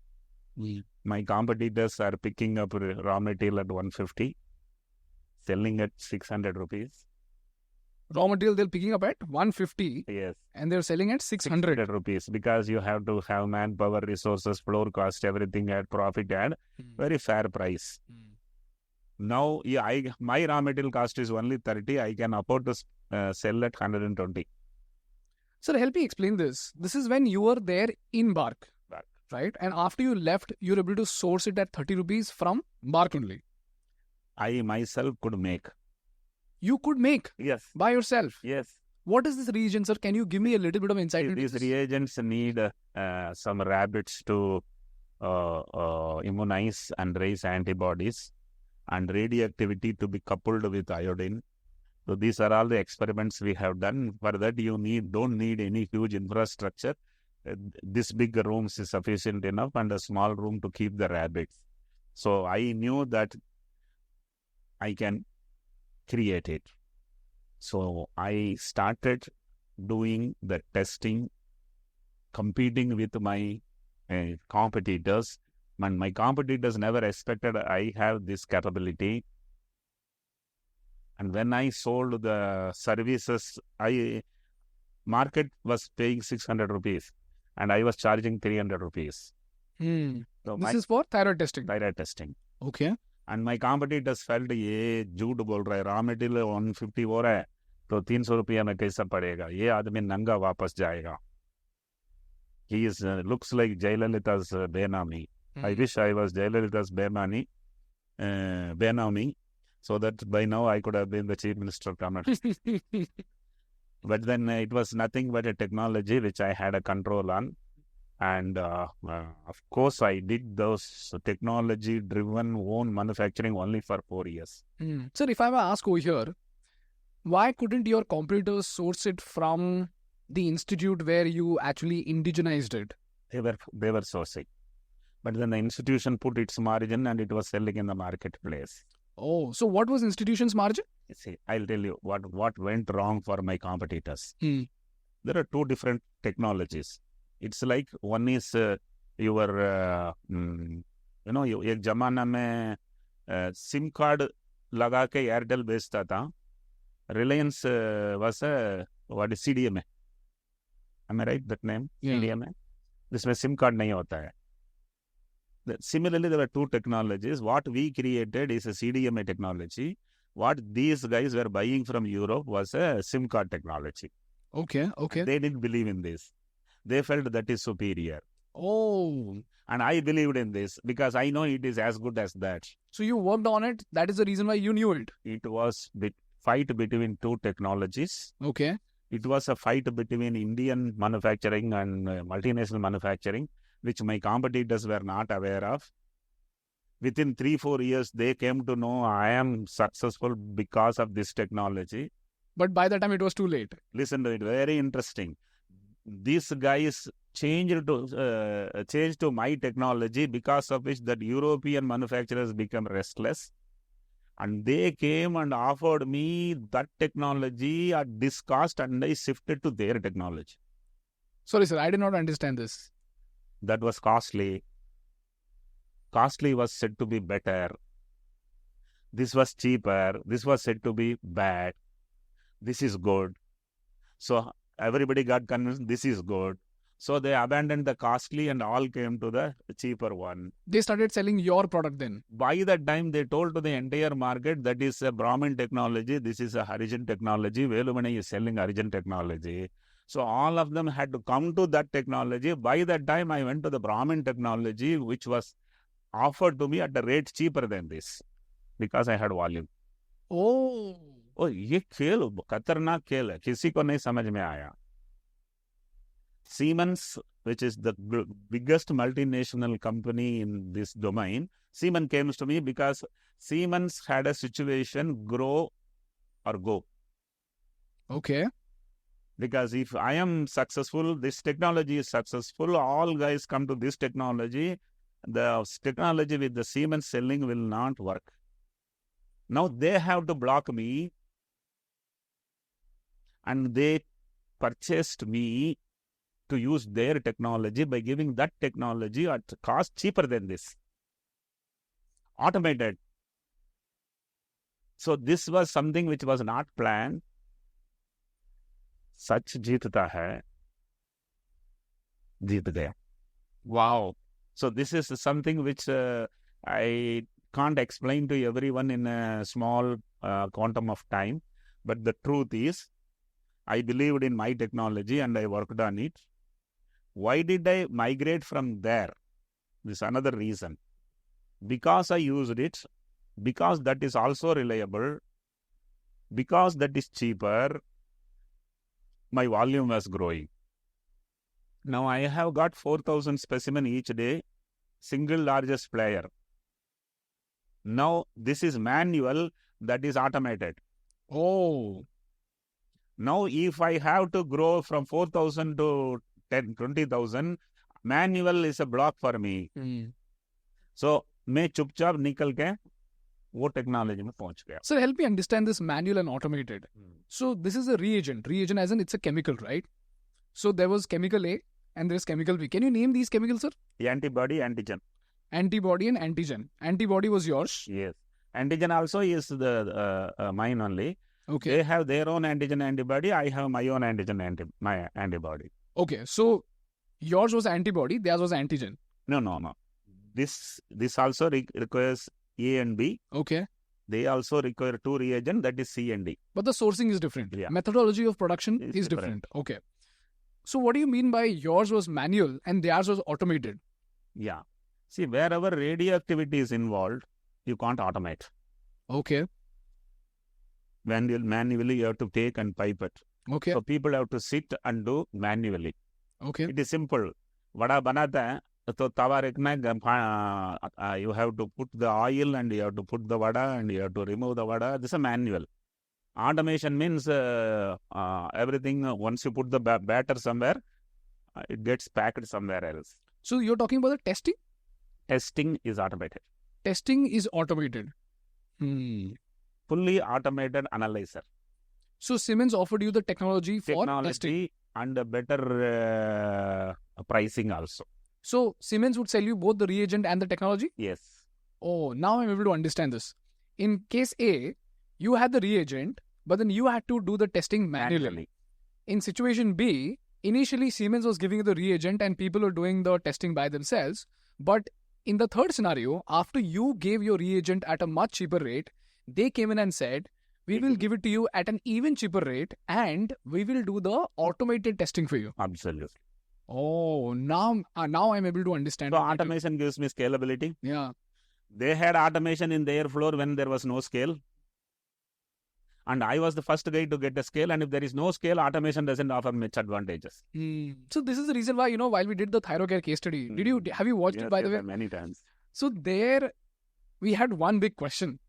my competitors are picking up raw material at 150, selling at 600 rupees. Raw material they're picking up at 150. Yes. And they're selling at 600 rupees, because you have to have manpower, resources, floor cost, everything at profit at very fair price. Now, my raw material cost is only 30. I can afford to sell at 120. Sir, help me explain this. This is when you were there in BARC, right? And after you left, you were able to source it at 30 rupees from BARC only. I myself could make. You could make? Yes. By yourself? Yes. What is this reagent, sir? Can you give me a little bit of insight into These this? reagents need some rabbits to immunize and raise antibodies, and radioactivity to be coupled with iodine. So these are all the experiments we have done. For that, you don't need any huge infrastructure. This big rooms is sufficient enough, and a small room to keep the rabbits. So I knew that I can create it. So I started doing the testing, competing with my competitors. And my competitors never expected I have this capability. And when I sold the services, market was paying 600 rupees and I was charging 300 rupees. So This is for thyroid testing. Thyroid testing. Okay. And my competitors felt ये झूठ बोल रहा है, raw material 150 हो रहा है तो 300 रुपया में कैसा पड़ेगा, ये आदमी नंगा वापस जाएगा. He is looks like Jayalalitha's Benami. I wish I was Jayalalitha's Benami, so that by now I could have been the Chief Minister of Tamil Nadu. But then it was nothing but a technology which I had a control on. And of course, I did those technology-driven own manufacturing only for 4 years. Sir, if I may ask over here, why couldn't your competitors source it from the institute where you actually indigenized it? They were sourcing. But then the institution put its margin and it was selling in the marketplace. Oh, so what was institution's margin? See, I'll tell you what went wrong for my competitors. There are two different technologies. It's like one is your, एक जमाना में SIM card लगा के Airtel बेचता था. Reliance was what is CDMA. Am I right? That name? Yeah. CDMA. जिसमें SIM card नहीं होता है. Similarly, there were two technologies. What we created is a CDMA technology. What these guys were buying from Europe was a SIM card technology. Okay. And they didn't believe in this. They felt that is superior. Oh. And I believed in this because I know it is as good as that. So you worked on it. That is the reason why you knew it. It was a fight between two technologies. Okay. It was a fight between Indian manufacturing and multinational manufacturing, which my competitors were not aware of. Within 3-4 years, they came to know I am successful because of this technology. But by the time it was too late. Listen to it, very interesting. These guys changed to my technology, because of which that European manufacturers become restless. And they came and offered me that technology at this cost, and I shifted to their technology. Sorry, sir, I did not understand this. That was costly. Costly was said to be better. This was cheaper. This was said to be bad. This is good. So everybody got convinced this is good. So they abandoned the costly and all came to the cheaper one. They started selling your product then. By that time, they told to the entire market that is a Brahmin technology. This is a Harijan technology. Velumani is selling Harijan technology. So all of them had to come to that technology. By that time, I went to the Brahmin technology, which was offered to me at a rate cheaper than this because I had volume. Oh, ये खेल खतरनाक खेल है, किसी को नहीं समझ में आया. Siemens, which is the biggest multinational company in this domain, Siemens came to me because Siemens had a situation, grow or go. Okay. Because if I am successful, this technology is successful, all guys come to this technology, the technology with the Siemens selling will not work. Now they have to block me, and they purchased me to use their technology by giving that technology at cost cheaper than this. Automated. So this was something which was not planned. Sach jeetta hai. Jeet gaya. Wow. So this is something which I can't explain to everyone in a small quantum of time. But the truth is, I believed in my technology and I worked on it. Why did I migrate from there? This is another reason. Because I used it, because that is also reliable, because that is cheaper, my volume was growing. Now I have got 4,000 specimens each day, single largest player. Now this is manual, that is automated. Oh. Now if I have to grow from 4,000 to 20,000, manual is a block for me. So मैं चुपचाप निकल के वो technology में पहुंच गया. Sir, help me understand this manual and automated. So this is a reagent. Reagent as in it's a chemical, right? So there was chemical A and there is chemical B. Can you name these chemicals, sir? Antibody, antigen. Antibody and antigen. Antibody was yours. Yes. Antigen also is the mine only. Okay. They have their own antigen antibody. I have my own antigen my antibody. Okay. So yours was antibody, theirs was antigen. No. This also requires A and B. Okay. They also require 2 reagents, that is C and D. But the sourcing is different. Yeah. Methodology of production is different. Okay. So what do you mean by yours was manual and theirs was automated? Yeah. See, wherever radioactivity is involved, you can't automate. Okay. Manually, you have to take and pipe it. Okay. So people have to sit and do manually. Okay. It is simple. Vada banata hai, to tawa rakna, you have to put the oil and you have to put the vada and you have to remove the vada. This is a manual. Automation means everything, once you put the batter somewhere, it gets packed somewhere else. So you're talking about the testing? Testing is automated. Testing is automated. Fully automated analyzer. So Siemens offered you the technology for testing. And a better pricing also. So Siemens would sell you both the reagent and the technology? Yes. Oh, now I'm able to understand this. In case A, you had the reagent, but then you had to do the testing manually. In situation B, initially Siemens was giving you the reagent and people were doing the testing by themselves. But in the third scenario, after you gave your reagent at a much cheaper rate, they came in and said, we will give it to you at an even cheaper rate and we will do the automated testing for you. Absolutely. Oh, now I'm able to understand. So automation gives me scalability. Yeah. They had automation in their floor when there was no scale. And I was the first guy to get a scale. And if there is no scale, automation doesn't offer much advantages. So this is the reason why, while we did the Thyrocare case study, have you watched it by the way? Many times. So there we had one big question.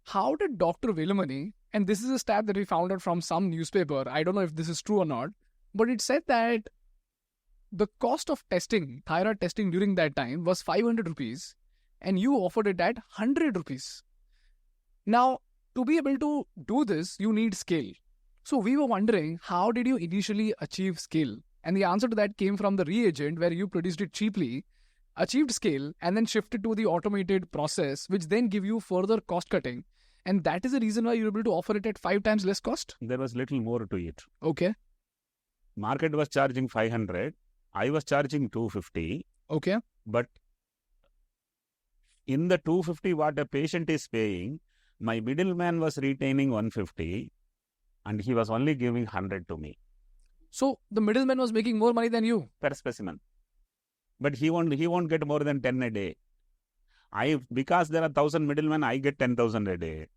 How did Dr. Velumani, and this is a stat that we found out from some newspaper, I don't know if this is true or not, but it said that the cost of testing, thyroid testing during that time was 500 rupees and you offered it at 100 rupees. Now, to be able to do this, you need scale. So we were wondering, how did you initially achieve scale? And the answer to that came from the reagent where you produced it cheaply, achieved scale, and then shifted to the automated process, which then give you further cost cutting. And that is the reason why you're able to offer it at 5 times less cost? There was little more to it. Okay. Market was charging 500. I was charging 250. Okay. But in the 250 what a patient is paying, my middleman was retaining 150 and he was only giving 100 to me. So the middleman was making more money than you? Per specimen. But he won't get more than 10 a day. Because there are 1,000 middlemen, I get 10,000 a day.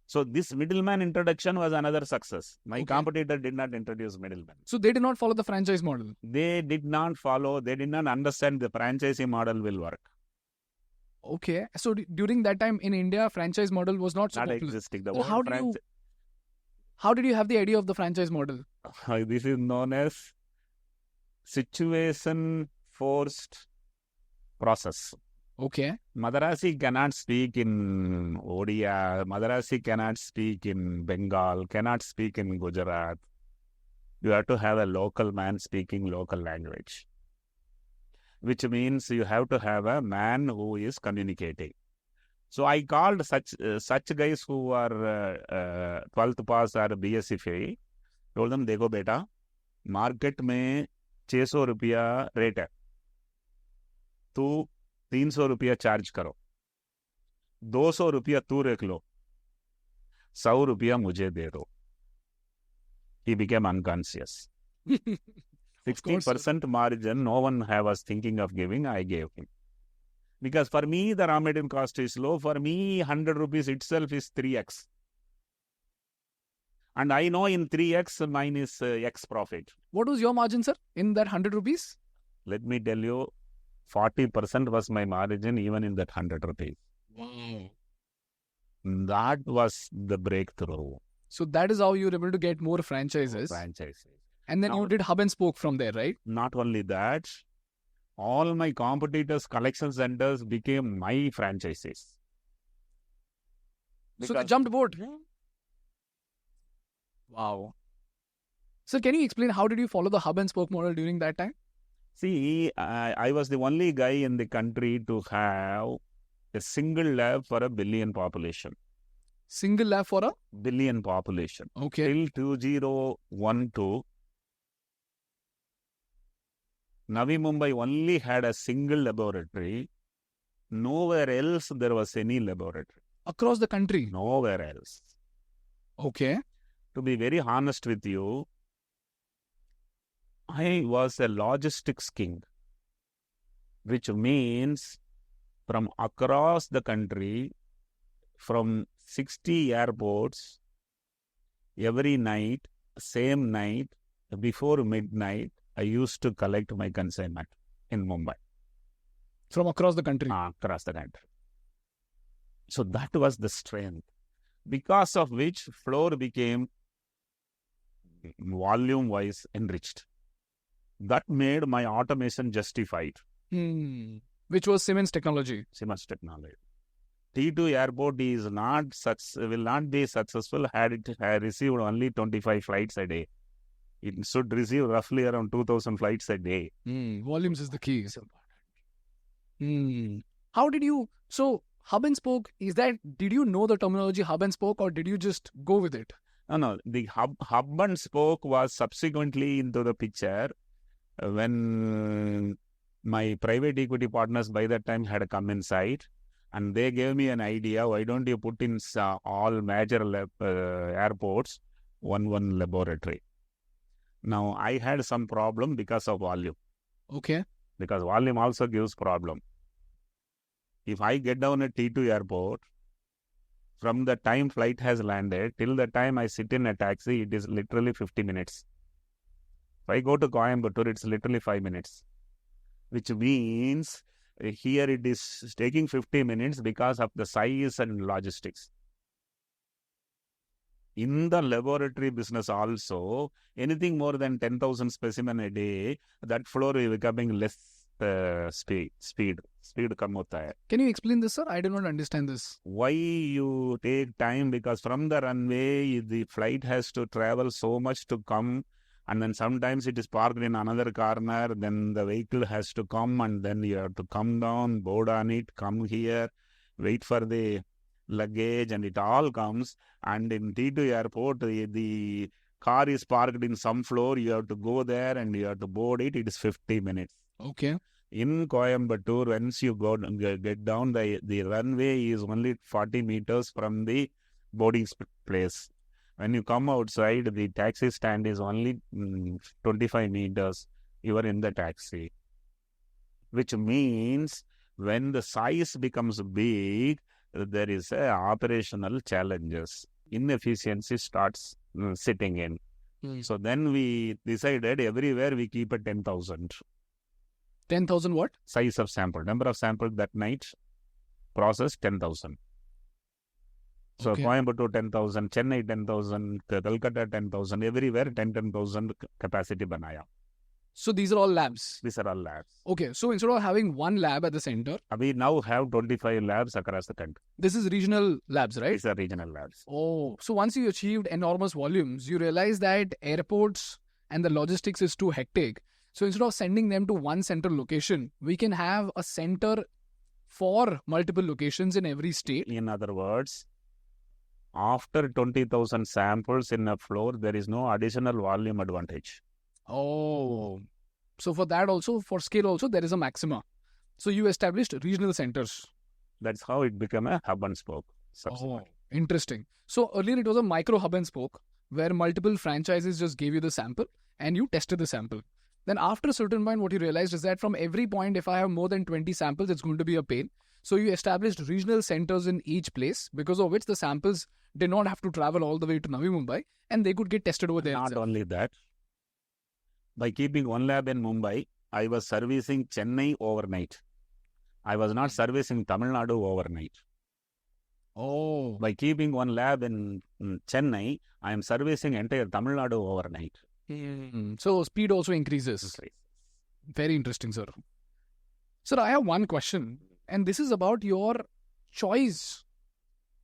So this middleman introduction was another success. My competitor did not introduce middlemen. So they did not follow the franchise model? They did not follow. They did not understand the franchisee model will work. Okay. So during that time in India, franchise model was not so popular. Existing. So how did you have the idea of the franchise model? This is known as situation forced process. Okay. Madarasi cannot speak in Odia. Madarasi cannot speak in Bengal, cannot speak in Gujarat. You have to have a local man speaking local language, which means you have to have a man who is communicating. So I called such guys who are 12th pass or BSc fail, told them, देखो बेटा, market में 600 रुपया rate है, तू 300 रुपया charge करो, 200 रुपया तू रख लो, 100 रुपया मुझे दे दो. He became unconscious. 60% margin, no one was thinking of giving, I gave him. Because for me, the raw material cost is low. For me, 100 rupees itself is 3x. And I know in 3x, mine is x profit. What was your margin, sir, in that 100 rupees? Let me tell you, 40% was my margin even in that 100 rupees. Wow. That was the breakthrough. So that is how you were able to get more franchises. And then you did hub and spoke from there, right? Not only that, all my competitors' collection centers became my franchises. So they jumped boat. Wow. So can you explain how did you follow the hub and spoke model during that time? See, I was the only guy in the country to have a single lab for a billion population. Single lab for a billion population. Okay. Till 2012, Navi Mumbai only had a single laboratory. Nowhere else there was any laboratory. Across the country? Nowhere else. Okay. To be very honest with you, I was a logistics king, which means from across the country, from 60 airports, every night, same night, before midnight, I used to collect my consignment in Mumbai. From across the country? Across the country. So that was the strength, because of which floor became volume-wise enriched. That made my automation justified. Which was Siemens technology. Siemens technology. T2 airport is will not be successful had it received only 25 flights a day. It should receive roughly around 2,000 flights a day. Volumes is the key. How did you... So, hub and spoke, did you know the terminology hub and spoke or did you just go with it? No. The hub and spoke was subsequently into the picture when my private equity partners by that time had come inside and they gave me an idea. Why don't you put in all major airports one laboratory? Now, I had some problem because of volume. Okay. Because volume also gives problem. If I get down at T2 airport, from the time flight has landed till the time I sit in a taxi, it is literally 50 minutes. If I go to Coimbatore, it's literally 5 minutes. Which means here it is taking 50 minutes because of the size and logistics. In the laboratory business also, anything more than 10,000 specimen a day, that floor is becoming less speed come hota hai. Can you explain this, sir? I do not understand this. Why you take time? Because from the runway, the flight has to travel so much to come, and then sometimes it is parked in another corner, then the vehicle has to come, and then you have to come down, board on it, come here, wait for the luggage, and it all comes. And in T2 airport, the car is parked in some floor, you have to go there and you have to board it. It is 50 minutes. Okay. In Coimbatore, once you get down, the runway is only 40 meters from the boarding place. When you come outside, the taxi stand is only 25 meters. You are in the taxi. Which means when the size becomes big, there is operational challenges. Inefficiency starts sitting in. So then we decided everywhere we keep a 10,000. 10,000 what? Size of sample. Number of samples that night, process 10,000. So Okay. Coimbatore 10,000, Chennai 10,000, Kolkata 10,000, everywhere 10,000 capacity banaya. So these are all labs? These are all labs. Okay, so instead of having one lab at the center, we now have 25 labs across the country. This is regional labs, right? These are regional labs. Oh, so once you achieved enormous volumes, you realize that airports and the logistics is too hectic. So instead of sending them to one central location, we can have a center for multiple locations in every state. In other words, after 20,000 samples in a floor, there is no additional volume advantage. Oh, so for that also, for scale also, there is a maxima. So you established regional centers. That's how it became a hub and spoke. Oh, interesting. So earlier it was a micro hub and spoke where multiple franchises just gave you the sample and you tested the sample. Then after a certain point, what you realized is that from every point, if I have more than 20 samples, it's going to be a pain. So you established regional centers in each place, because of which the samples did not have to travel all the way to Navi Mumbai and they could get tested over there. Not only that, by keeping one lab in Mumbai, I was servicing Chennai overnight. I was not servicing Tamil Nadu overnight. Oh. By keeping one lab in Chennai, I am servicing entire Tamil Nadu overnight. So speed also increases. Very interesting, sir. Sir, I have one question, and this is about your choice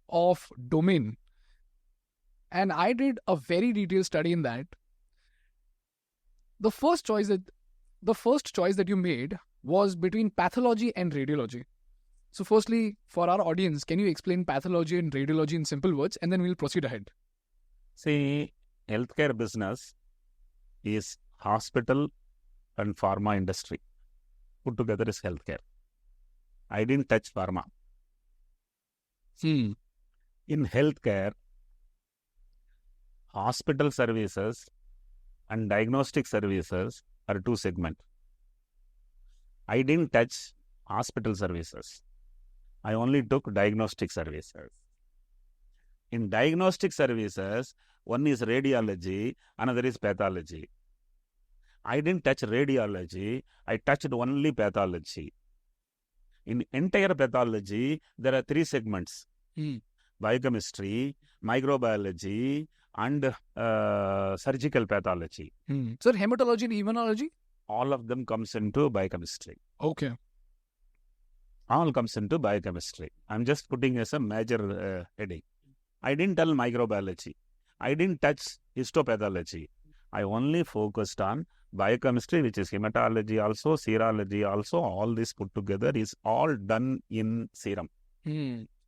of domain. And I did a very detailed study in that. The first choice that you made was between pathology and radiology. So firstly, for our audience, can you explain pathology and radiology in simple words, and then we'll proceed ahead. See, healthcare business is hospital and pharma industry. Put together is healthcare. I didn't touch pharma. In healthcare, hospital services and diagnostic services are two segments. I didn't touch hospital services. I only took diagnostic services. In diagnostic services, one is radiology, another is pathology. I didn't touch radiology, I touched only pathology. In entire pathology, there are three segments. Biochemistry, microbiology, and surgical pathology. So hematology and immunology? All of them comes into biochemistry. Okay. All comes into biochemistry. I'm just putting as a major heading. I didn't tell microbiology. I didn't touch histopathology. I only focused on biochemistry, which is hematology also, serology also. All this put together is all done in serum.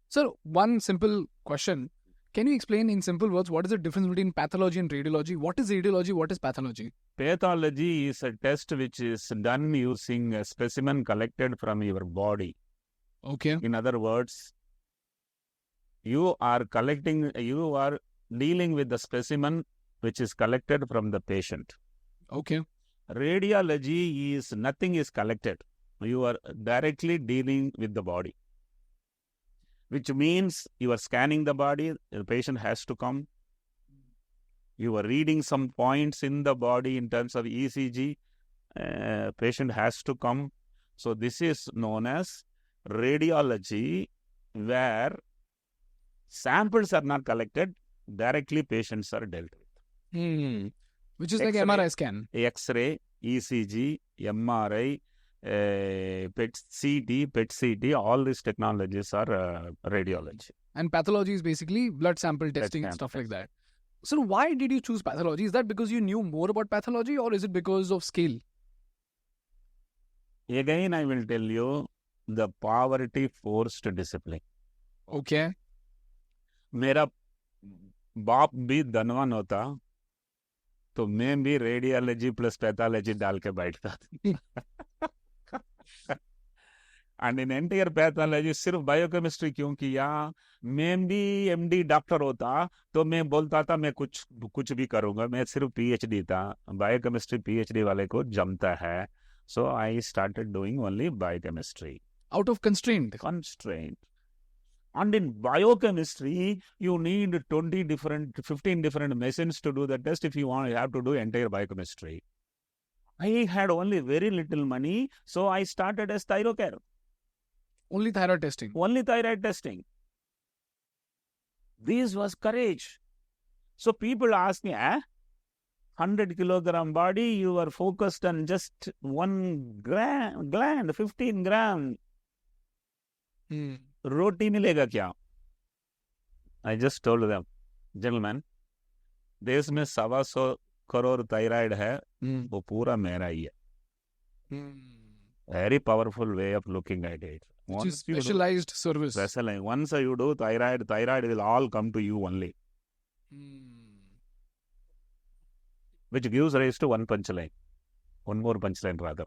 So one simple question. Can you explain in simple words what is the difference between pathology and radiology? What is radiology? What is pathology? Pathology is a test which is done using a specimen collected from your body. Okay. In other words, you are dealing with the specimen which is collected from the patient. Okay. Radiology is nothing is collected. You are directly dealing with the body, which means you are scanning the body, the patient has to come. You are reading some points in the body in terms of ECG, patient has to come. So this is known as radiology, where samples are not collected, directly patients are dealt with. Which is like MRI scan. X-ray, ECG, MRI, PET-CT, all these technologies are radiology. And pathology is basically blood sample testing and stuff like that. So why did you choose pathology? Is that because you knew more about pathology, or is it because of scale? Again, I will tell you, the poverty forced discipline. Okay. मेरा बाप भी धनवान होता तो मैं भी radiology plus pathology डाल के बैठता एंड इन एंटायर पैथोलॉजी सिर्फ बायोकेमिस्ट्री क्यों किया? मैं भी एमडी डॉक्टर होता तो मैं बोलता था मैं कुछ भी करूंगा, मैं सिर्फ पीएचडी था. बायोकेमिस्ट्री पीएचडी वाले को जमता है. So I started doing only biochemistry out of constraint. And in biochemistry, you need 15 different machines to do the test. If you want, you have to do entire biochemistry. I had only very little money, so I started as Thyrocare. Only thyroid testing. Only thyroid testing. This was courage. So people ask me, 100 kilogram body, you are focused on just one gland, 15 gram. रोटी मिलेगा क्या? I just told them, gentlemen, देश में 125 crore thyroid है, वो पूरा मेरा ही है. Very powerful way of looking at it. Which is specialized service. Specialized. Once you do thyroid will all come to you only. Which gives rise to one punchline. One more punchline rather.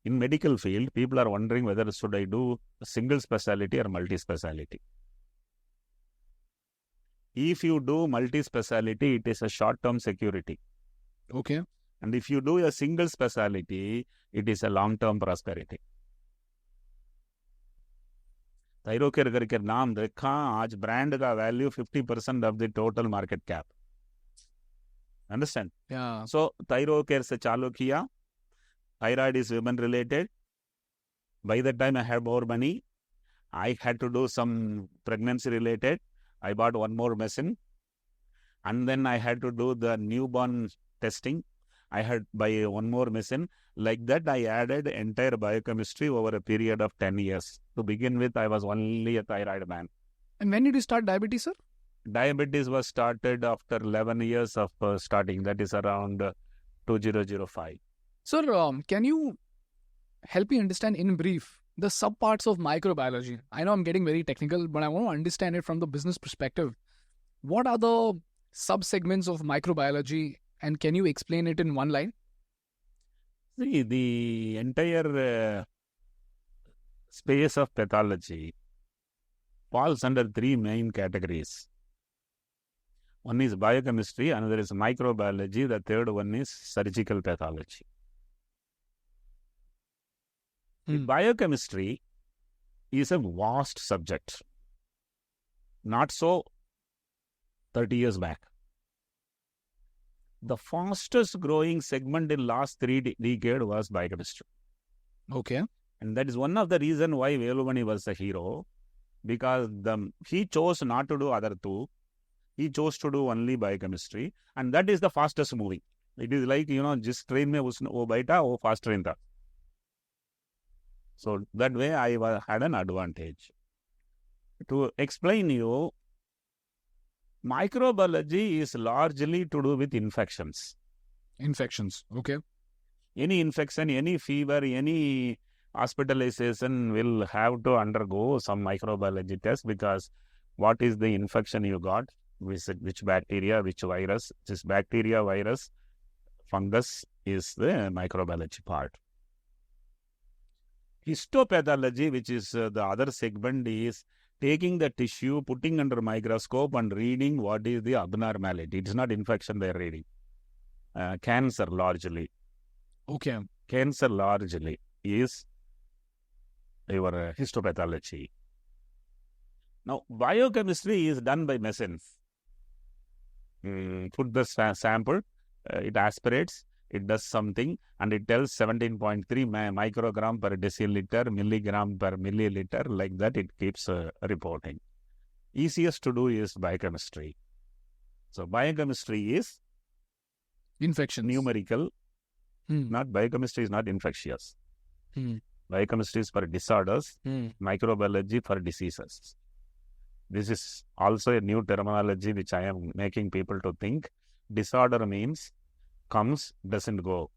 In medical field, people are wondering whether should I do a single specialty or multi-speciality. If you do multi-speciality, it is a short-term security. Okay. And if you do a single specialty, it is a long-term prosperity. Thyrocare करके नाम देखा, आज brand का value 50% of the total market cap. Understand? Yeah. So Thyrocare से चालू किया. Thyroid is women related. By that time I had more money. I had to do some pregnancy related. I bought one more machine. And then I had to do the newborn testing. I had buy one more machine. Like that I added entire biochemistry over a period of 10 years. To begin with, I was only a thyroid man. And when did you start diabetes, sir? Diabetes was started after 11 years of starting. That is around 2005. Sir, can you help me understand in brief the subparts of microbiology? I know I'm getting very technical, but I want to understand it from the business perspective. What are the sub-segments of microbiology, and can you explain it in one line? See, the entire space of pathology falls under three main categories. One is biochemistry, another is microbiology, the third one is surgical pathology. Biochemistry is a vast subject. Not so 30 years back. The fastest growing segment in last 3 decades was biochemistry. Okay. And that is one of the reasons why Velumani was a hero, because he chose not to do other two. He chose to do only biochemistry, and that is the fastest moving. It is like, just train mein wo baita, wo fast train tha. So that way I had an advantage. To explain you, microbiology is largely to do with infections. Infections, okay. Any infection, any fever, any hospitalization will have to undergo some microbiology test, because what is the infection you got, which bacteria, which virus, this bacteria, virus, fungus is the microbiology part. Histopathology, which is the other segment, is taking the tissue, putting under microscope and reading what is the abnormality. It is not infection they are reading. Cancer largely. Okay. Cancer largely is your histopathology. Now, biochemistry is done by machines. Put the sample, it aspirates, it does something, and it tells 17.3 microgram per deciliter, milligram per milliliter, like that it keeps reporting. Easiest to do is biochemistry. So, biochemistry is infections. Numerical. Not biochemistry is not infectious. Biochemistry is for disorders, microbiology for diseases. This is also a new terminology which I am making people to think. Disorder means comes, doesn't go.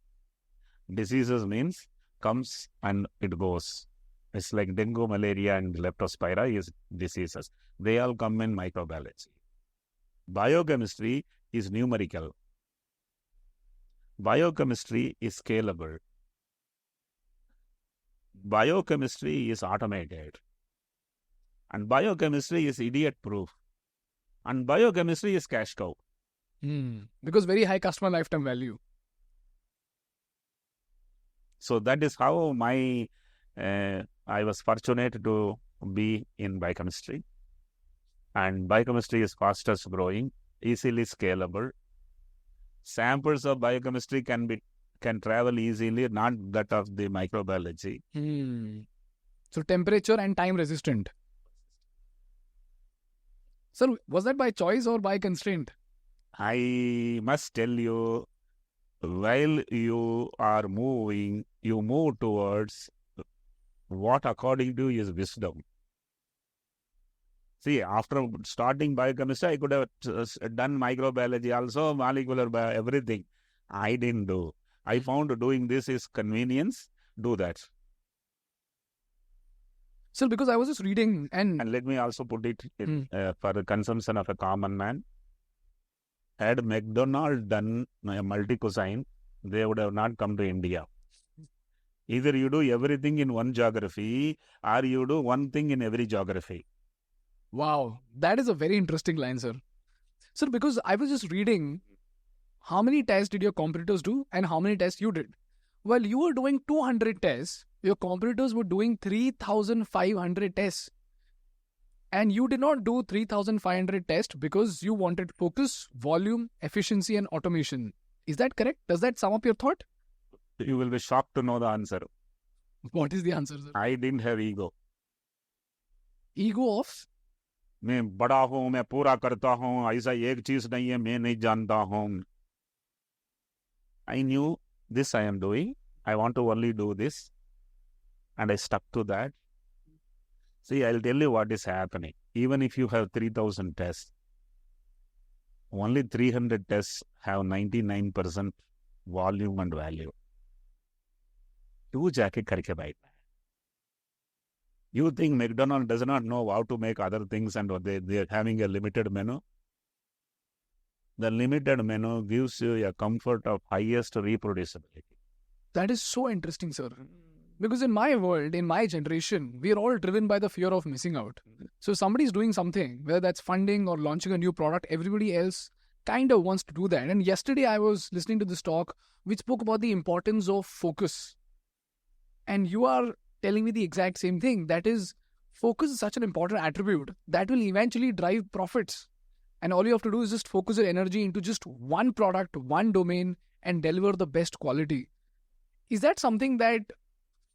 Diseases means comes and it goes. It's like dengue, malaria and leptospira is diseases. They all come in microbiology. Biochemistry is numerical. Biochemistry is scalable. Biochemistry is automated. And biochemistry is idiot-proof. And biochemistry is cash cow. Because very high customer lifetime value. So that is how I was fortunate to be in biochemistry. And biochemistry is fastest growing, easily scalable. Samples of biochemistry can travel easily, not that of the microbiology. So temperature and time resistant. Sir, was that by choice or by constraint? I must tell you, while you are moving, you move towards what according to you is wisdom. See, after starting biochemistry, I could have done microbiology also, molecular biology, everything. I didn't do. I found doing this is convenience. Do that. Sir, because I was just reading and let me also put it for the consumption of a common man. Had McDonald's done a multi-cuisine, they would have not come to India. Either you do everything in one geography or you do one thing in every geography. Wow, that is a very interesting line, sir. Sir, because I was just reading, how many tests did your competitors do and how many tests you did? Well, you were doing 200 tests, your competitors were doing 3,500 tests. And you did not do 3,500 tests because you wanted focus, volume, efficiency, and automation. Is that correct? Does that sum up your thought? You will be shocked to know the answer. What is the answer, sir? I didn't have ego. Ego of? मैं बड़ा हूँ, मैं पूरा करता हूँ, ऐसा एक चीज नहीं है, मैं नहीं जानता हूँ. I knew this I am doing. I want to only do this. And I stuck to that. See, I'll tell you what is happening. even if you have 3,000 tests, only 300 tests have 99% volume and value. तू जाके करके बैठना है. You think McDonald's does not know how to make other things and they are having a limited menu? The limited menu gives you a comfort of highest reproducibility. That is so interesting, sir. Because in my world, in my generation, we are all driven by the fear of missing out. So somebody is doing something, whether that's funding or launching a new product, everybody else kind of wants to do that. And yesterday I was listening to this talk which spoke about the importance of focus. And you are telling me the exact same thing. That is, focus is such an important attribute that will eventually drive profits. And all you have to do is just focus your energy into just one product, one domain, and deliver the best quality. Is that something that...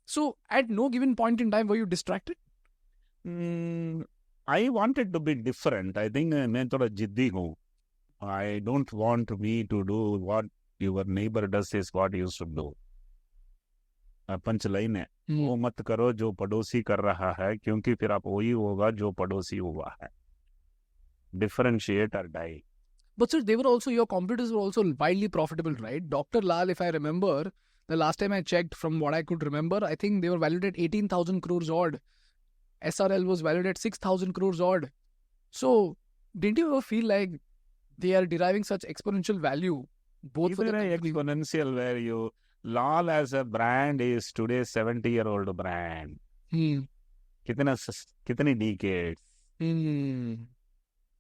So, at no given point in time, were you distracted? I wanted to be different. I think मैं थोड़ा जिद्दी हूँ. I don't want me to do what your neighbor does is what you should do. Punchline है, वो मत करो जो पड़ोसी कर रहा है, क्योंकि फिर आप वही होगा जो पड़ोसी हुआ है. Differentiate or die. But sir, they were also, your competitors were also wildly profitable, right? Dr. Lal, if I remember, the last time I checked, from what I could remember, I think they were valued at 18,000 crores odd. SRL was valued at 6,000 crores odd. So, didn't you ever feel like they are deriving such exponential value? Both for the exponential value. Lal as a brand is today's 70-year-old brand. Kitani decades?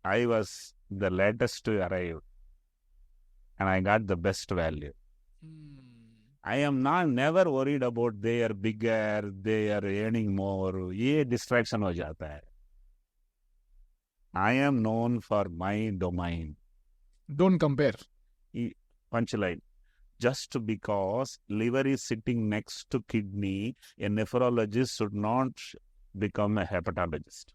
I was the latest to arrive. And I got the best value. I am never worried about they are bigger, they are earning more. Ye distraction ho jata hai. I am known for my domain. Don't compare. Punchline. Just because liver is sitting next to kidney, a nephrologist should not become a hepatologist.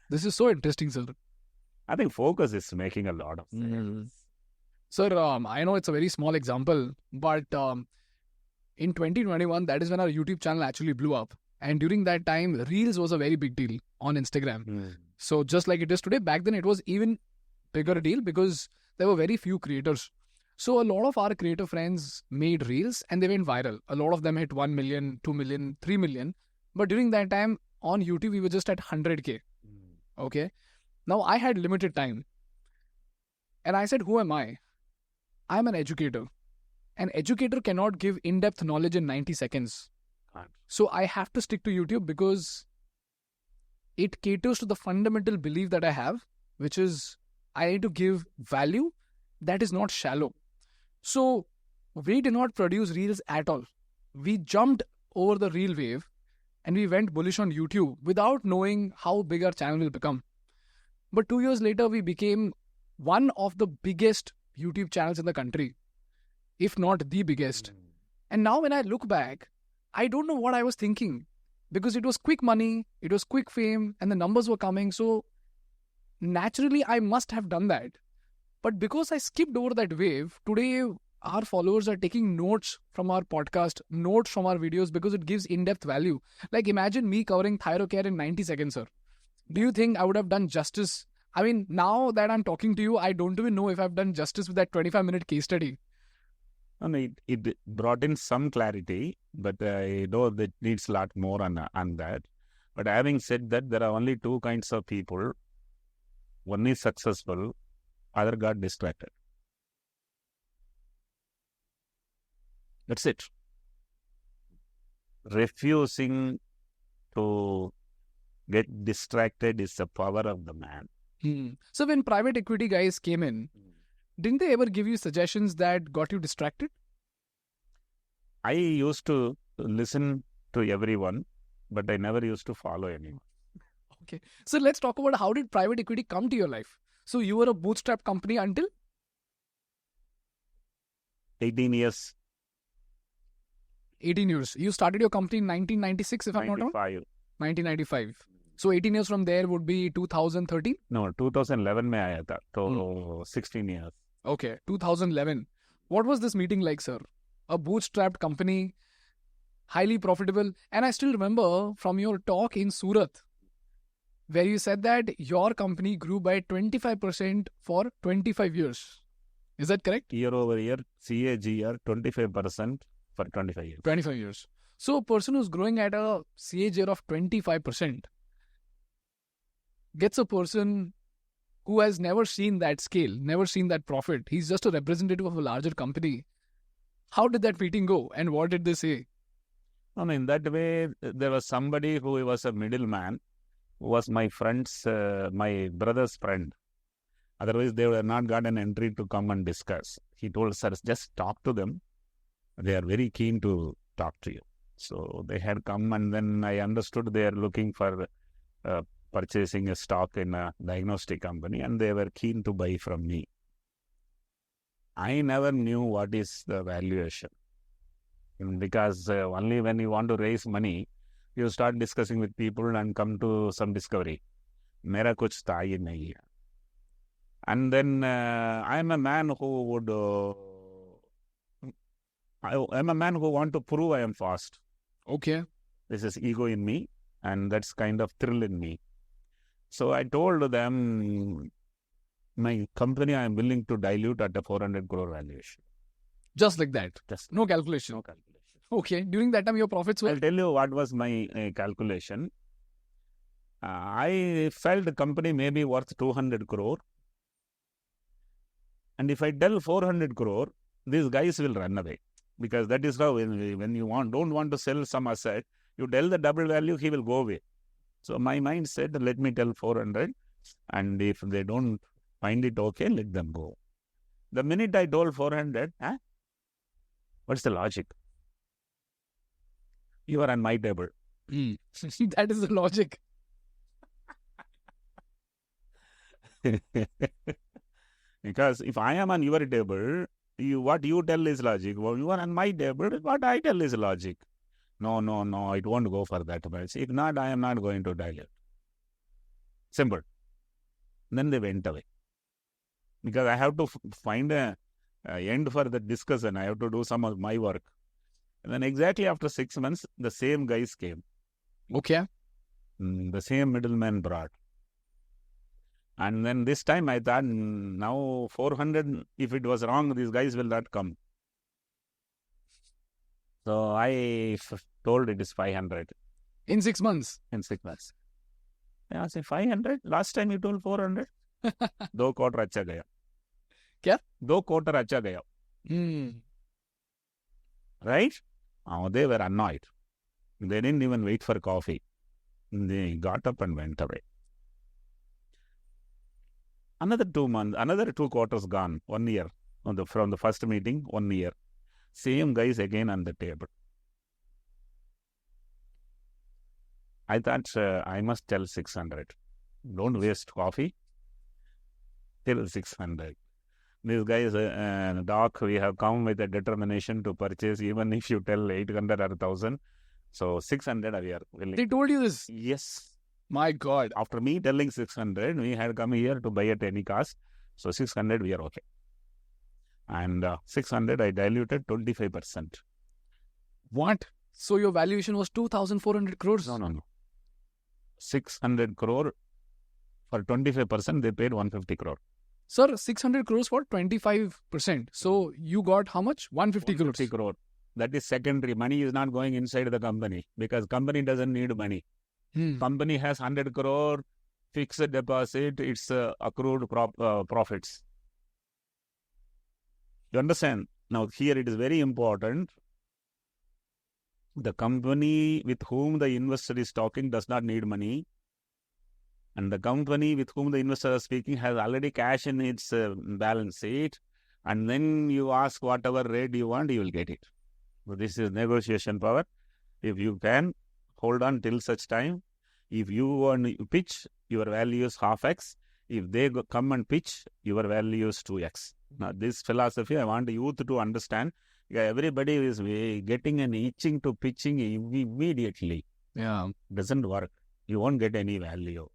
This is so interesting, sir. I think focus is making a lot of sense. Sir, I know it's a very small example, but in 2021, that is when our YouTube channel actually blew up. And during that time, Reels was a very big deal on Instagram. So just like it is today, back then it was even bigger deal because there were very few creators. So a lot of our creator friends made Reels and they went viral. A lot of them hit 1 million, 2 million, 3 million. But during that time on YouTube, we were just at 100K. Okay. Now I had limited time. And I said, who am I? I'm an educator. An educator cannot give in-depth knowledge in 90 seconds. So I have to stick to YouTube because it caters to the fundamental belief that I have, which is I need to give value that is not shallow. So we did not produce Reels at all. We jumped over the Reel wave and we went bullish on YouTube without knowing how big our channel will become. But 2 years later, we became one of the biggest YouTube channels in the country, if not the biggest. And now when I look back, I don't know what I was thinking because it was quick money, it was quick fame, and the numbers were coming. So naturally, I must have done that. But because I skipped over that wave, today our followers are taking notes from our podcast, notes from our videos because it gives in-depth value. Like imagine me covering Thyrocare in 90 seconds, sir. Do you think I would have done justice? I mean, now that I'm talking to you, I don't even know if I've done justice with that 25-minute case study. And it brought in some clarity, but I know that needs a lot more on that. But having said that, there are only two kinds of people. One is successful, other got distracted. That's it. Refusing to get distracted is the power of the man. So when private equity guys came in, didn't they ever give you suggestions that got you distracted? I used to listen to everyone, but I never used to follow anyone. Okay. So let's talk about how did private equity come to your life? So you were a bootstrap company until? 18 years. 18 years. You started your company in 1996, if I'm not wrong? 1995. So 18 years from there would be 2013? No, 2011 mein aaya tha. So 16 years. Okay, 2011. What was this meeting like, sir? A bootstrapped company. highly profitable. And I still remember from your talk in Surat, where you said that your company grew by 25% for 25 years. Is that correct? Year over year, CAGR 25% for 25 years. 25 years. So a person who's growing at a CAGR of 25% gets a person who has never seen that scale, never seen that profit. He's just a representative of a larger company. How did that meeting go and what did they say? No, in that way, there was somebody who was a middleman, who was my my brother's friend. Otherwise, they would have not got an entry to come and discuss. He told, sir, just talk to them. They are very keen to talk to you. So they had come, and then I understood they are looking for purchasing a stock in a diagnostic company, and they were keen to buy from me. I never knew what is the valuation, because only when you want to raise money, you start discussing with people and come to some discovery. Mera kuch tha hi nahi hai. And then I am a man who would, I am a man who want to prove I am fast. Okay. This is ego in me, and that's kind of thrill in me. So I told them, my company I am willing to dilute at a 400 crore valuation. Just like that. Just no calculation. no calculation. Okay. During that time, your profits were? I'll tell you what was my calculation. I felt the company may be worth 200 crore. And if I tell 400 crore, these guys will run away. Because that is how, when you don't want to sell some asset, you tell the double value, he will go away. So my mind said, let me tell 400. And if they don't find it okay, let them go. The minute I told 400, what's the logic? You are on my table. That is the logic. Because if I am on your table, what you tell is logic. Well, you are on my table, what I tell is logic. No, it won't go for that much. If not, I am not going to dilute. Simple. Then they went away. Because I have to find a end for the discussion. I have to do some of my work. And then exactly after 6 months, the same guys came. Okay. The same middleman brought. And then this time I thought, now 400, if it was wrong, these guys will not come. So I told it is 500. In 6 months? In 6 months. I say 500? Last time you told 400? 2 quarter अच्छा गया. क्या? 2 quarter अच्छा गया. Right? They were annoyed. They didn't even wait for coffee. They got up and went away. Another 2 months, another 2 quarters gone, 1 year. From the first meeting, 1 year. Same guys again on the table. I thought I must tell 600. Don't waste coffee. Tell 600. These guys, doc, we have come with a determination to purchase even if you tell 800 or 1000. So 600 we are willing. They told you this? Yes. My God. After me telling 600, we had come here to buy at any cost. So 600 we are okay. And 600 I diluted 25%. What? So your valuation was 2,400 crores? No. 600 crore for 25%, they paid 150 crore. Sir, 600 crores for 25%. So you got how much? 150 crores. 150 crore. That is secondary. Money is not going inside the company because company doesn't need money. Company has 100 crore fixed deposit. It's accrued profits. You understand? Now here it is very important. The company with whom the investor is talking does not need money. And the company with whom the investor is speaking has already cash in its balance sheet. And then you ask whatever rate you want, you will get it. So this is negotiation power. If you can, hold on till such time. If you want to pitch, your value is half X. If they come and pitch, your value is 2X. Now, this philosophy, I want the youth to understand. Everybody is getting an itching to pitching immediately. Yeah. Doesn't work. You won't get any value.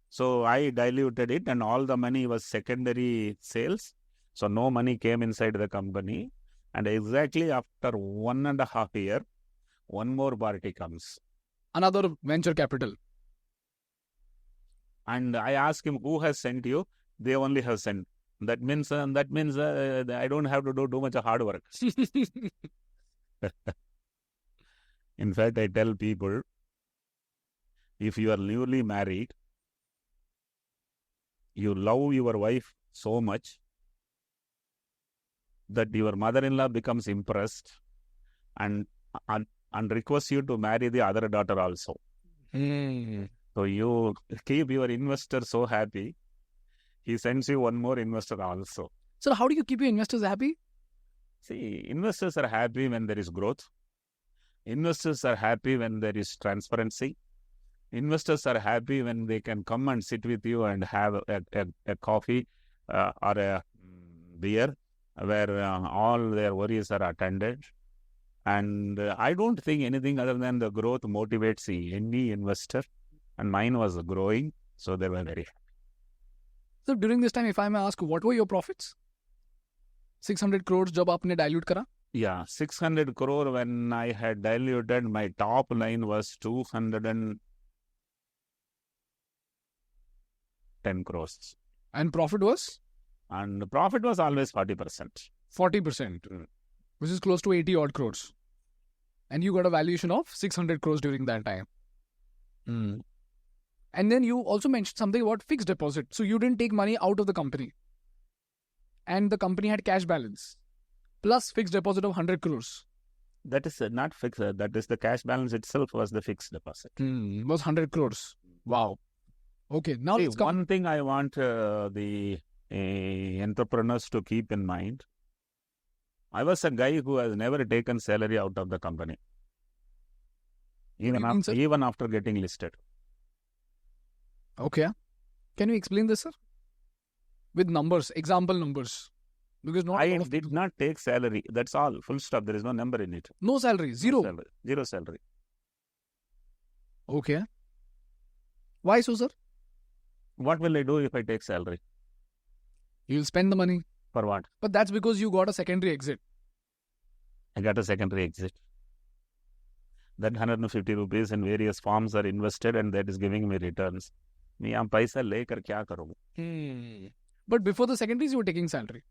So I diluted it and all the money was secondary sales. So no money came inside the company. And exactly after 1.5 years, one more party comes. Another venture capital. And I ask him, who has sent you? They only have sent. That means I don't have to do too much hard work. In fact, I tell people, if you are newly married, you love your wife so much that your mother-in-law becomes impressed and requests you to marry the other daughter also. So you keep your investor so happy, he sends you one more investor also. So how do you keep your investors happy? See, investors are happy when there is growth. Investors are happy when there is transparency. Investors are happy when they can come and sit with you and have a coffee or a beer where all their worries are attended. And I don't think anything other than the growth motivates any investor. And mine was growing, so they were very happy. So during this time, if I may ask, what were your profits? 600 crores जब आपने dilute करा? Yeah, 600 crore when I had diluted, my top line was 210 crores. And profit was? And the profit was always 40%. 40%, which is close to 80 odd crores. And you got a valuation of 600 crores during that time. And then you also mentioned something about fixed deposit. So you didn't take money out of the company. And the company had cash balance. Plus fixed deposit of 100 crores. That is not fixed. That is the cash balance itself was the fixed deposit. Was 100 crores. Wow. Okay, now let's come. One thing I want the entrepreneurs to keep in mind. I was a guy who has never taken salary out of the company. Even after getting listed. Okay. Can you explain this, sir? With numbers, example numbers. Because I did not take salary. That's all. Full stop. There is no number in it. No salary. Zero. No salary. Zero salary. Okay. Why so, sir? What will I do if I take salary? You'll spend the money. For what? But that's because you got a secondary exit. I got a secondary exit. That 150 rupees in various forms are invested and that is giving me returns. मैं यहाँ पैसा लेकर क्या करूँ? But before the secondaries, you were taking salary.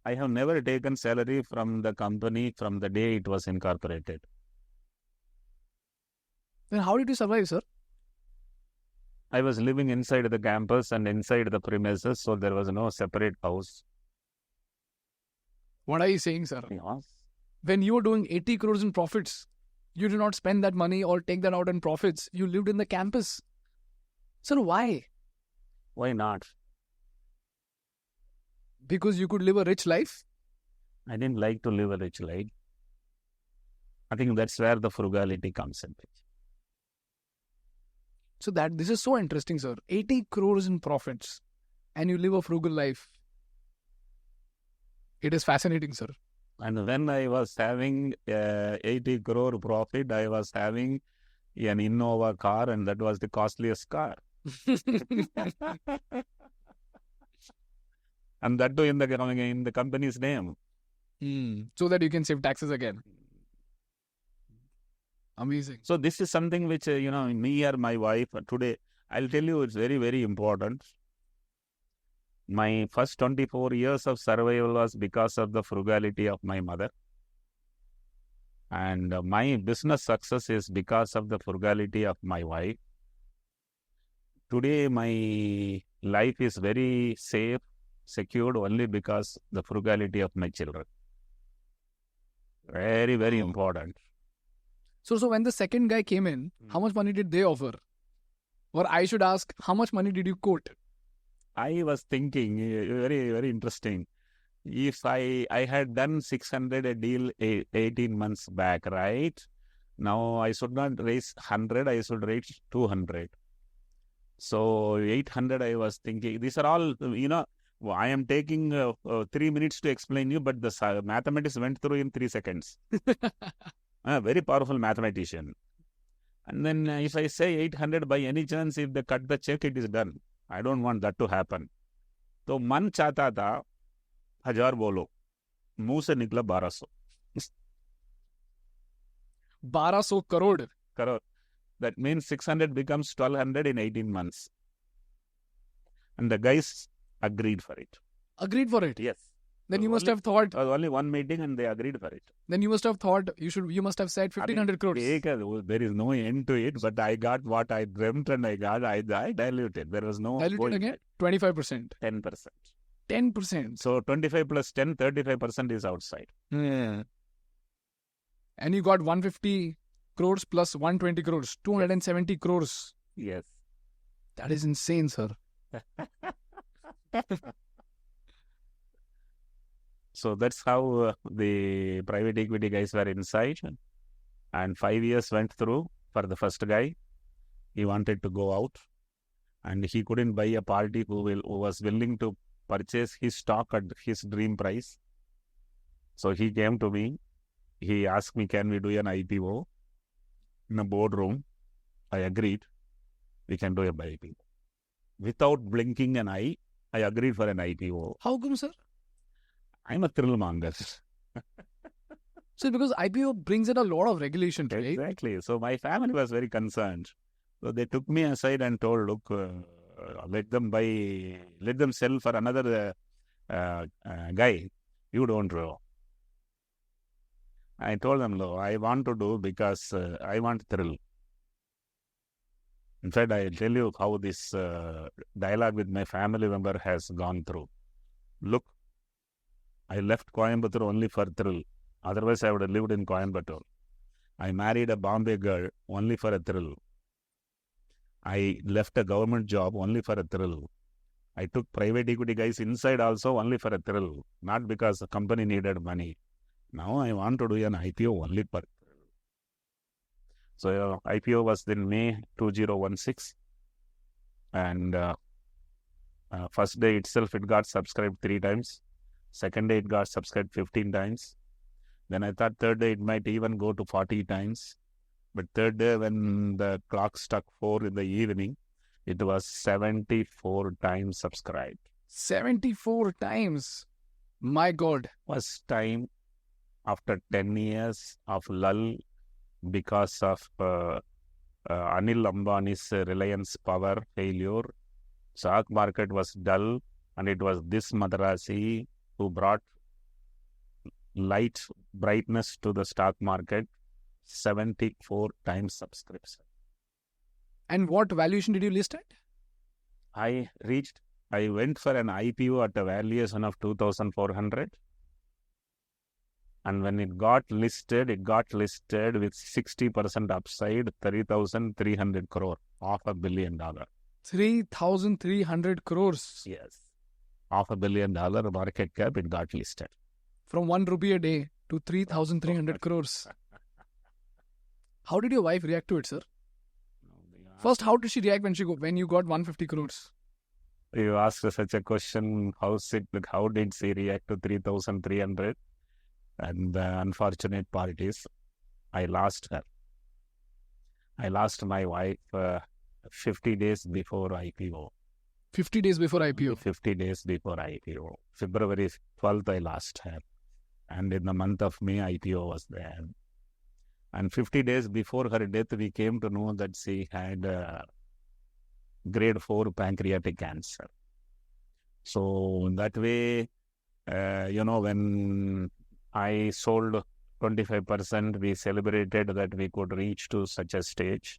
I have never taken salary from the company from the day it was incorporated. Then how did you survive, sir? I was living inside the campus and inside the premises, so there was no separate house. What are you saying, sir? Yes. When you were doing 80 crores in profits, you did not spend that money or take that out in profits. You lived in the campus. Sir, why? Why not? Because you could live a rich life? I didn't like to live a rich life. I think that's where the frugality comes in. So this is so interesting, sir. 80 crores in profits and you live a frugal life. It is fascinating, sir. And when I was having 80 crore profit, I was having an Innova car and that was the costliest car. And that too in the company's name. So that you can save taxes again. Amazing. So this is something which, me or my wife today, I'll tell you it's very, very important. My first 24 years of survival was because of the frugality of my mother. And my business success is because of the frugality of my wife. Today, my life is very safe, secured only because the frugality of my children. Very, very important. So when the second guy came in, how much money did they offer? Or I should ask, how much money did you quote? I was thinking, very, very interesting. If I had done 600 a deal 18 months back, right? Now I should not raise 100, I should raise 200. So 800 I was thinking. These are all, I am taking 3 minutes to explain you, but the mathematics went through in 3 seconds. A very powerful mathematician. And then if I say 800 by any chance, if they cut the check, it is done. I don't want that to happen. तो मन चाहता था 1000 बोलो, मुंह से निकला 1200. 1200 crore. Crore. That means 600 becomes 1200 in 18 months. And the guys agreed for it. Agreed for it? Yes. Then So you must only- have thought. Only one meeting and they agreed for it. Then you must have thought you must have said 1500 crores. There is no end to it, but I got what I dreamt and I diluted. There was no Diluted going again? 25%. 10%. 10%. So 25 plus 10, 35% is outside. And you got 150 crores plus 120 crores. 270 crores. Yes. That is insane, sir. So that's how the private equity guys were inside. And 5 years went through for the first guy. He wanted to go out. And he couldn't buy a party who was willing to purchase his stock at his dream price. So he came to me. He asked me, can we do an IPO in a boardroom? I agreed. We can do a IPO. Without blinking an eye, I agreed for an IPO. How come, sir? I'm a thrill monger. So because IPO brings in a lot of regulation, right? Exactly. So my family was very concerned. So they took me aside and told, look, let them sell for another guy. You don't know. I told them, no, I want to do because I want thrill. In fact, I'll tell you how this dialogue with my family member has gone through. Look, I left Coimbatore only for thrill. Otherwise, I would have lived in Coimbatore. I married a Bombay girl only for a thrill. I left a government job only for a thrill. I took private equity guys inside also only for a thrill, not because the company needed money. Now I want to do an IPO only for thrill. So IPO was in May 2016. And first day itself, it got subscribed 3 times. Second day, it got subscribed 15 times. Then I thought third day, it might even go to 40 times. But third day, when the clock struck 4 in the evening, it was 74 times subscribed. 74 times. My God. First time after 10 years of lull because of Anil Ambani's Reliance Power failure. Stock market was dull, and it was this Madrasi who brought light, brightness to the stock market. 74 times subscription. And what valuation did you list at? I went for an IPO at a valuation of 2,400. And when it got listed with 60% upside, 3,300 crore, $500 million. 3,300 crores. Yes. $500 million market cap, it got listed. From 1 rupee a day to 3,300 crores. How did your wife react to it, sir? First, how did she react when you got 150 crores? You asked such a question, how did she react to 3,300? And the unfortunate part is, I lost her. I lost my wife 50 days before IPO. 50 days before IPO? 50 days before IPO. February 12th, I lost her. And in the month of May, IPO was there. And 50 days before her death, we came to know that she had grade 4 pancreatic cancer. So in that way, when I sold 25%, we celebrated that we could reach to such a stage.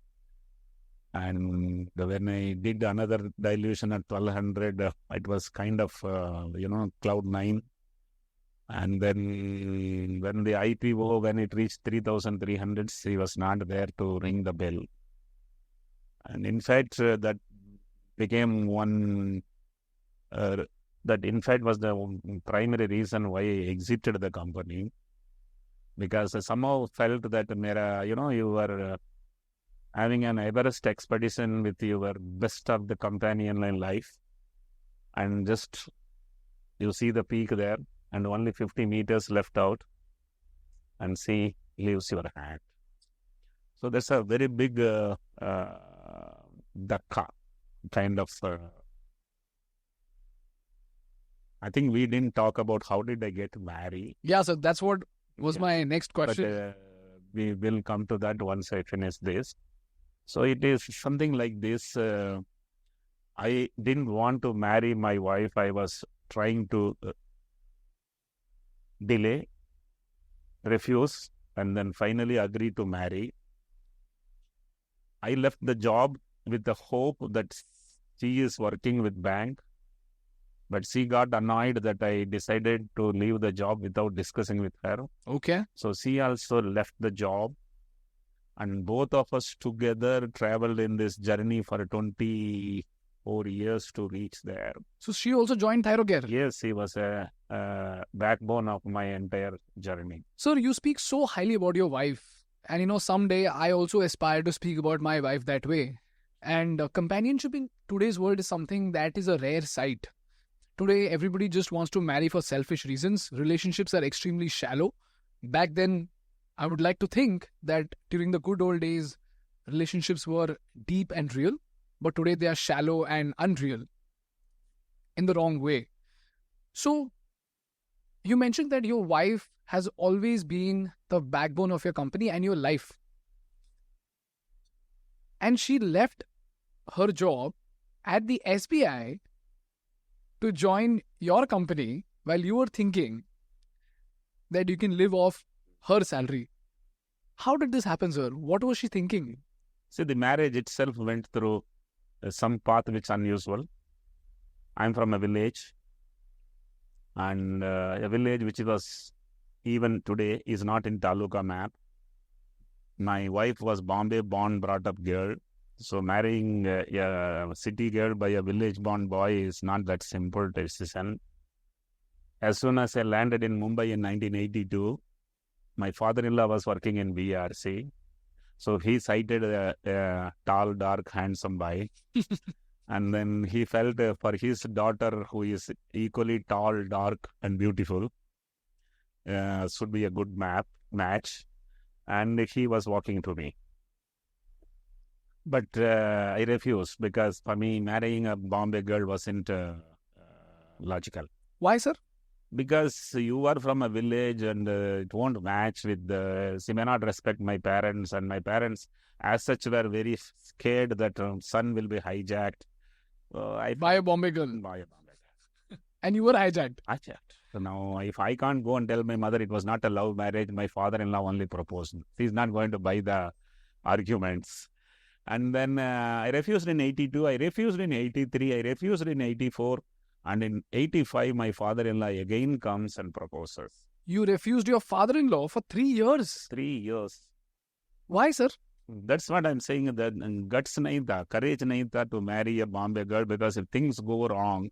And when I did another dilution at 1,200, it was kind of, cloud 9. And then when the IPO, when it reached 3,300, she was not there to ring the bell. And in fact, that became one, that in fact was the primary reason why I exited the company. Because I somehow felt that, you were having an Everest expedition with your best of the companion in life. And just, you see the peak there. And only 50 meters left out, and she leaves your hand. So that's a very big dakka kind of. I think we didn't talk about how did I get married. Yeah, so that's what was my next question. But we will come to that once I finish this. So it is something like this. I didn't want to marry my wife. I was trying to delay, refuse, and then finally agree to marry. I left the job with the hope that she is working with bank, but she got annoyed that I decided to leave the job without discussing with her. Okay. So she also left the job, and both of us together traveled in this journey for 24 years to reach there. So she also joined Thyrocare. Yes, he was a backbone of my entire journey. Sir, you speak so highly about your wife. And someday I also aspire to speak about my wife that way. And companionship in today's world is something that is a rare sight. Today, everybody just wants to marry for selfish reasons. Relationships are extremely shallow. Back then, I would like to think that during the good old days, relationships were deep and real. But today they are shallow and unreal in the wrong way. So, you mentioned that your wife has always been the backbone of your company and your life. And she left her job at the SBI to join your company while you were thinking that you can live off her salary. How did this happen, sir? What was she thinking? See, the marriage itself went through some path which is unusual. I'm from a village, and a village which was even today is not in Taluka map. My wife was Bombay born, brought up girl. So marrying a city girl by a village born boy is not that simple decision. As soon as I landed in Mumbai in 1982, my father-in-law was working in BARC. So he sighted a tall, dark, handsome boy. And then he felt for his daughter, who is equally tall, dark, and beautiful, should be a good match. And he was walking to me. But I refused, because for me, marrying a Bombay girl wasn't logical. Why, sir? Because you are from a village and it won't match with she may not respect my parents, and my parents as such were very scared that son will be hijacked. By a Bombay girl. By a Bombay girl. And you were hijacked. So now if I can't go and tell my mother it was not a love marriage, my father-in-law only proposed. He's not going to buy the arguments. And then I refused in 82, I refused in 83, I refused in 84. And in 85, my father-in-law again comes and proposes. You refused your father-in-law for 3 years. 3 years. Why, sir? That's what I'm saying, that guts nahi tha, courage nahi tha to marry a Bombay girl, because if things go wrong,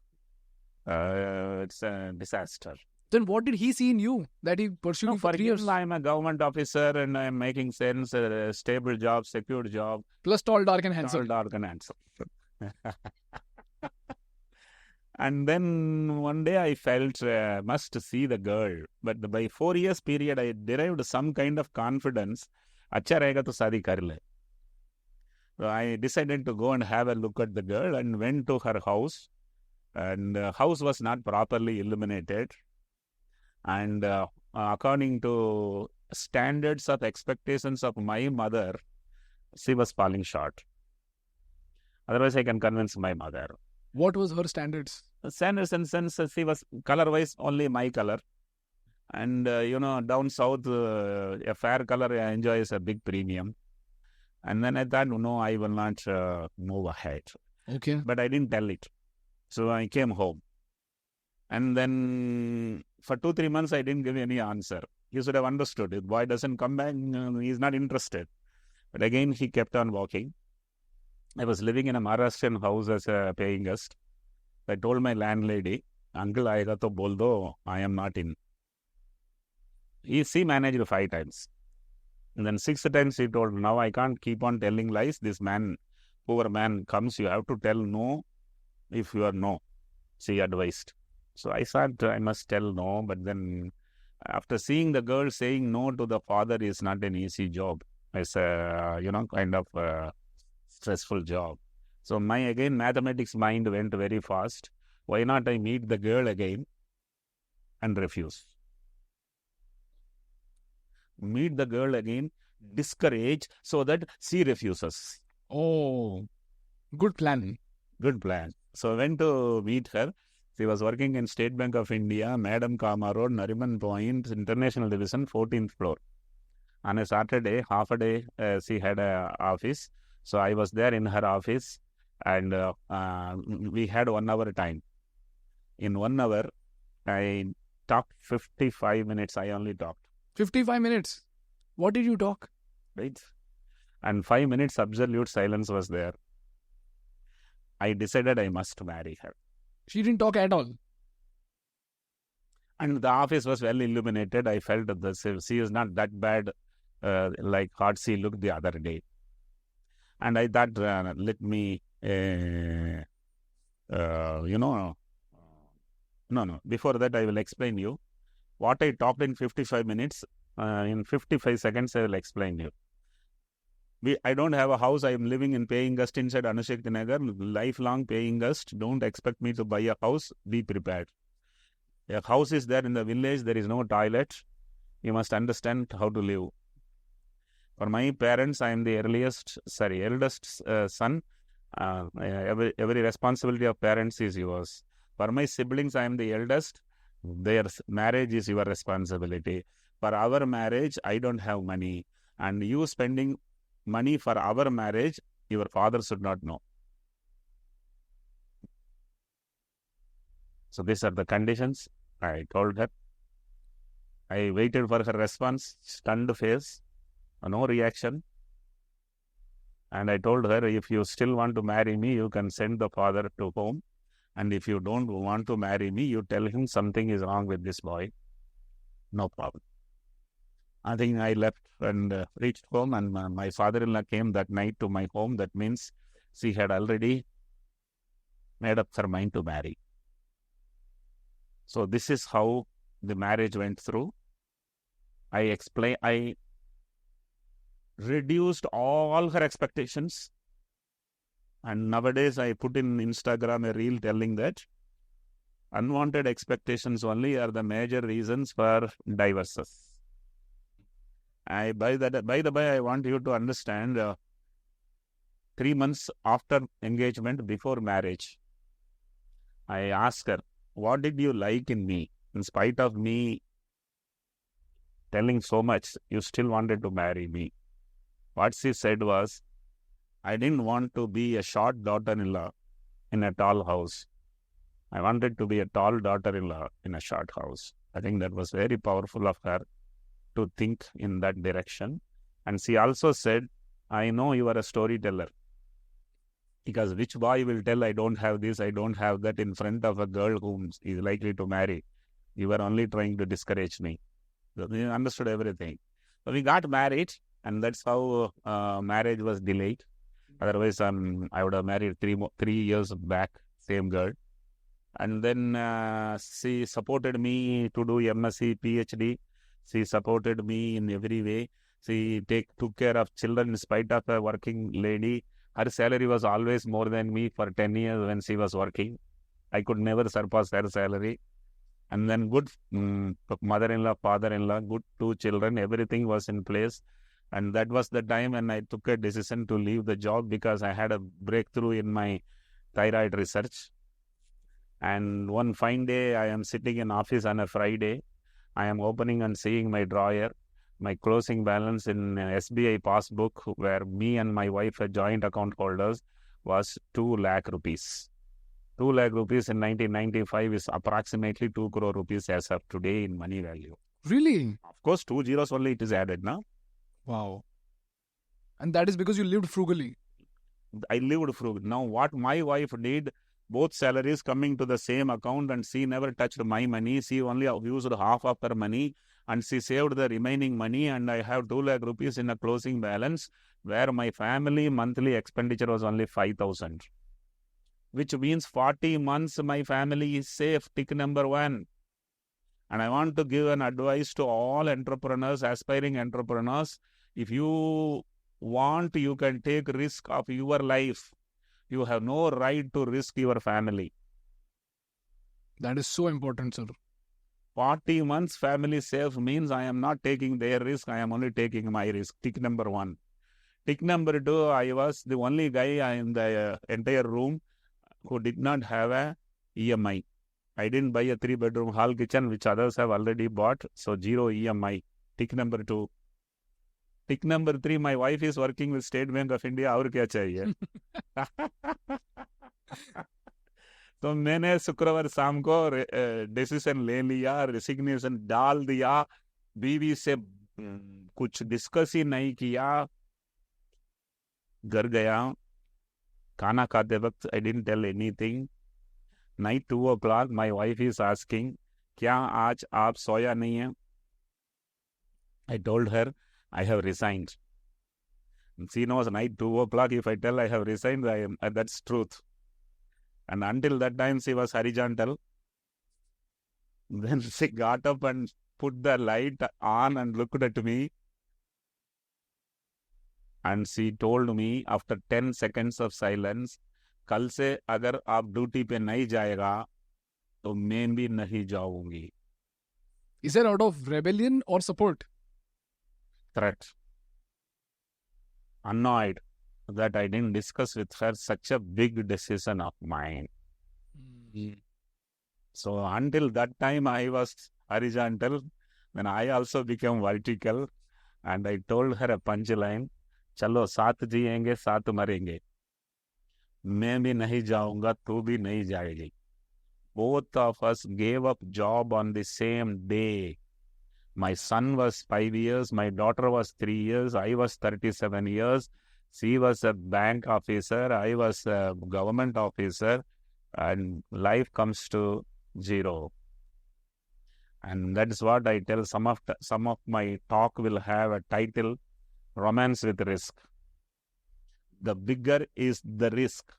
it's a disaster. Then what did he see in you that he pursued you for 3 years? I'm a government officer and I'm making sense, a stable job, secure job. Plus tall, dark and handsome. Tall, dark and handsome. And then one day I felt must see the girl. But by 4 years period, I derived some kind of confidence. Acha rahega to shaadi kar le. So I decided to go and have a look at the girl and went to her house. And the house was not properly illuminated. And according to standards of expectations of my mother, she was falling short. Otherwise, I can convince my mother. What was her standards? Standards in sense, she was color-wise only my color. And, down south, a fair color enjoys a big premium. And then I thought, no, I will not move ahead. Okay. But I didn't tell it. So I came home. And then for 2-3 months, I didn't give any answer. He should have understood. If boy doesn't come back, he's not interested. But again, he kept on walking. I was living in a Maharashtrian house as a paying guest. I told my landlady, uncle, aayega to bol do, I am not in. She managed 5 times. And then 6th time she told, now I can't keep on telling lies. This man, poor man comes, you have to tell no if you are no. She advised. So I thought I must tell no. But then after seeing the girl saying no to the father is not an easy job. It's a, kind of stressful job. So my, again, mathematics mind went very fast. Why not I meet the girl again and refuse? Meet the girl again, discourage so that she refuses. Oh, good plan. Good plan. So I went to meet her. She was working in State Bank of India, Madam Kama Road, Nariman Point, International Division, 14th floor. On a Saturday, half a day, she had a office. So I was there in her office, and we had 1 hour time. In 1 hour, I talked 55 minutes. I only talked. 55 minutes. What did you talk? Right? And 5 minutes absolute silence was there. I decided I must marry her. She didn't talk at all. And the office was well illuminated. I felt that she is not that bad like hard she looked the other day. And I thought, let me, no. Before that, I will explain you. What I talked in 55 minutes, in 55 seconds, I will explain you. I don't have a house. I am living in paying guest inside Anushakti Nagar, lifelong paying guest. Don't expect me to buy a house. Be prepared. A house is there in the village. There is no toilet. You must understand how to live. For my parents, I am the eldest son. Every responsibility of parents is yours. For my siblings, I am the eldest. Their marriage is your responsibility. For our marriage, I don't have money. And you spending money for our marriage, your father should not know. So these are the conditions. I told her. I waited for her response, stunned face, no reaction. And I told her, if you still want to marry me, you can send the father to home. And if you don't want to marry me, you tell him something is wrong with this boy. No problem. I think I left and reached home, and my father-in-law came that night to my home. That means she had already made up her mind to marry. So this is how the marriage went through. I reduced all her expectations. And nowadays I put in Instagram a reel telling that unwanted expectations only are the major reasons for divorces. By the way, I want you to understand 3 months after engagement, before marriage, I asked her, what did you like in me? In spite of me telling so much, you still wanted to marry me. What she said was, I didn't want to be a short daughter-in-law in a tall house. I wanted to be a tall daughter-in-law in a short house. I think that was very powerful of her to think in that direction. And she also said, I know you are a storyteller. Because which boy will tell, I don't have this, I don't have that in front of a girl whom is likely to marry? You were only trying to discourage me. So we understood everything. So we got married, and that's how marriage was delayed. Otherwise, I would have married 3 years back, same girl. And then she supported me to do MSc, PhD. She supported me in every way. She took care of children in spite of a working lady. Her salary was always more than me for 10 years when she was working. I could never surpass her salary. And then good mother-in-law, father-in-law, good 2 children, everything was in place. And that was the time when I took a decision to leave the job because I had a breakthrough in my thyroid research. And one fine day, I am sitting in office on a Friday. I am opening and seeing my drawer, my closing balance in SBI passbook, where me and my wife are joint account holders, was 2 lakh rupees. 2 lakh rupees in 1995 is approximately 2 crore rupees as of today in money value. Really? Of course, 2 zeros only it is added now. Wow. And that is because you lived frugally. I lived frugal. Now, what my wife did, both salaries coming to the same account, and she never touched my money. She only used half of her money, and she saved the remaining money. And I have 2 lakh rupees in a closing balance, where my family monthly expenditure was only 5,000. Which means 40 months my family is safe, tick number 1. And I want to give an advice to all entrepreneurs, aspiring entrepreneurs. If you want, you can take risk of your life. You have no right to risk your family. That is so important, sir. 40 months family safe means I am not taking their risk. I am only taking my risk. Tick number 1. Tick number 2, I was the only guy in the entire room who did not have a EMI. I didn't buy a 3-bedroom hall kitchen, which others have already bought. So 0 EMI. Tick number 2. Tick number 3, my wife is working with State Bank of India. और क्या चाहिए? तो मैंने शुक्रवार शाम को decision ले लिया, रेसिग्नेशन डाल दिया, बीवी से कुछ डिस्कस ही नहीं किया, घर गया, खाना खाते वक्त I didn't tell anything. Night 2 o'clock my wife is asking, क्या आज आप सोया नहीं है? I told her I have resigned. She knows night 2 o'clock, if I tell I have resigned, that's truth. And until that time, she was horizontal. Then she got up and put the light on and looked at me. And she told me after 10 seconds of silence, कल से अगर आप duty पे नहीं जाएगा, तो मैं भी नहीं जाऊंगी. Is that out of rebellion or support? Threat. Annoyed that I didn't discuss with her such a big decision of mine. So until that time I was horizontal. Then I also became vertical, and I told her a punchline, चलो साथ जिएंगे साथ मरेंगे, मैं भी नहीं जाऊंगा तू भी नहीं जाएगी. Both of us gave up job on the same day. My son was 5 years, my daughter was 3 years, I was 37 years, she was a bank officer, I was a government officer, and life comes to 0. And that's what I tell. Some of my talk will have a title, Romance with Risk. The bigger is the risk,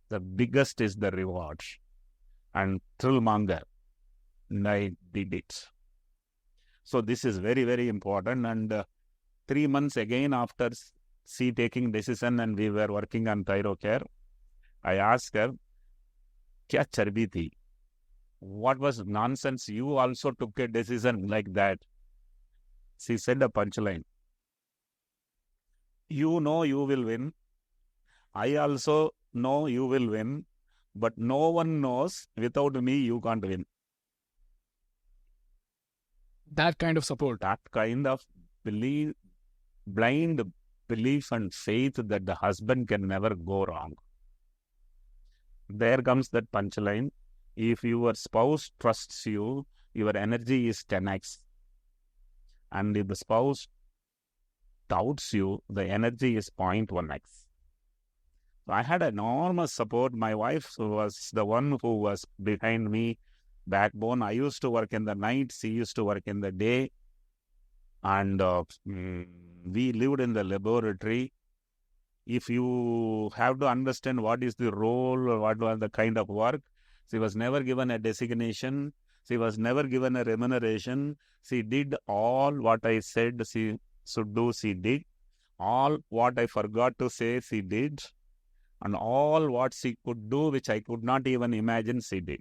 the biggest is the reward. And thrillmonger, and I did it. So this is very, very important. And 3 months again after she taking decision and we were working on Thyrocare, I asked her, क्या चर्बी थी? What was nonsense? You also took a decision like that. She said a punchline. You know you will win. I also know you will win. But no one knows without me you can't win. That kind of support. That kind of blind belief and faith that the husband can never go wrong. There comes that punchline. If your spouse trusts you, your energy is 10x. And if the spouse doubts you, the energy is 0.1x. So I had enormous support. My wife was the one who was behind me, backbone. I used to work in the night. She used to work in the day. And we lived in the laboratory. If you have to understand what is the role or what was the kind of work, she was never given a designation. She was never given a remuneration. She did all what I said she should do, she did. All what I forgot to say, she did. And all what she could do, which I could not even imagine, she did.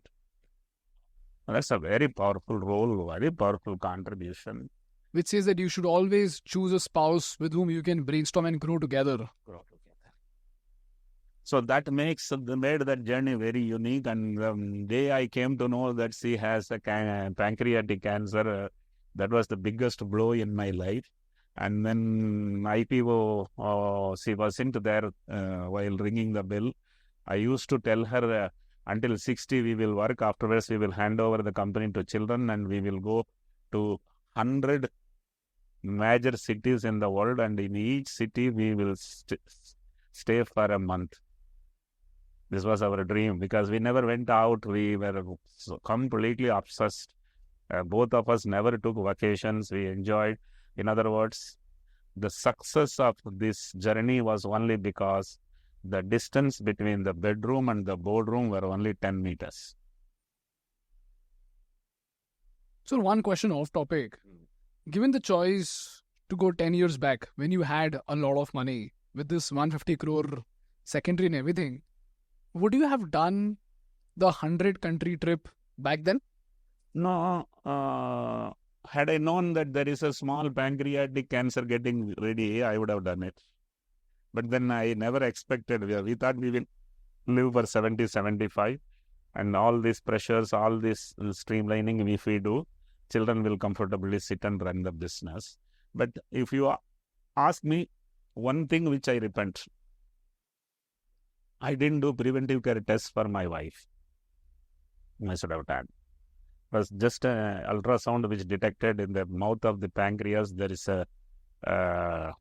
That's a very powerful role, very powerful contribution. Which says that you should always choose a spouse with whom you can brainstorm and grow together. So that made that journey very unique. And the day I came to know that she has a pancreatic cancer, that was the biggest blow in my life. And then IPO, she wasn't there while ringing the bell. I used to tell her, until 60 we will work. Afterwards we will hand over the company to children, and we will go to 100 major cities in the world, and in each city we will stay for a month. This was our dream, because we never went out. We were completely obsessed. Both of us never took vacations. We enjoyed. In other words, the success of this journey was only because the distance between the bedroom and the boardroom were only 10 meters. So one question off topic. Given the choice to go 10 years back, when you had a lot of money, with this 150 crore secondary and everything, would you have done the 100-country trip back then? No, had I known that there is a small pancreatic cancer getting ready, I would have done it. But then I never expected. We thought we will live for 70, 75, and all these pressures, all this streamlining, if we do, children will comfortably sit and run the business. But if you ask me, one thing which I repent, I didn't do preventive care tests for my wife. I should have done. It was just an ultrasound which detected in the mouth of the pancreas there is a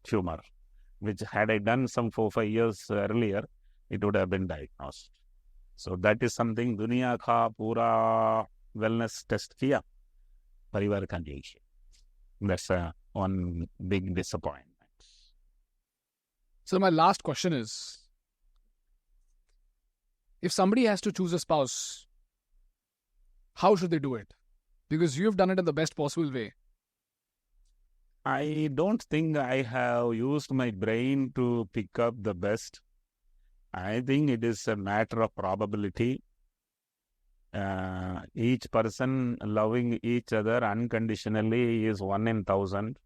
tumor, which had I done some 4-5 years earlier, it would have been diagnosed. So that is something दुनिया का पूरा wellness test किया, परिवार का नहीं किया. That's one big disappointment. So my last question is, if somebody has to choose a spouse, how should they do it? Because you've done it in the best possible way. I don't think I have used my brain to pick up the best. I think it is a matter of probability. Each person loving each other unconditionally is 1 in 1,000.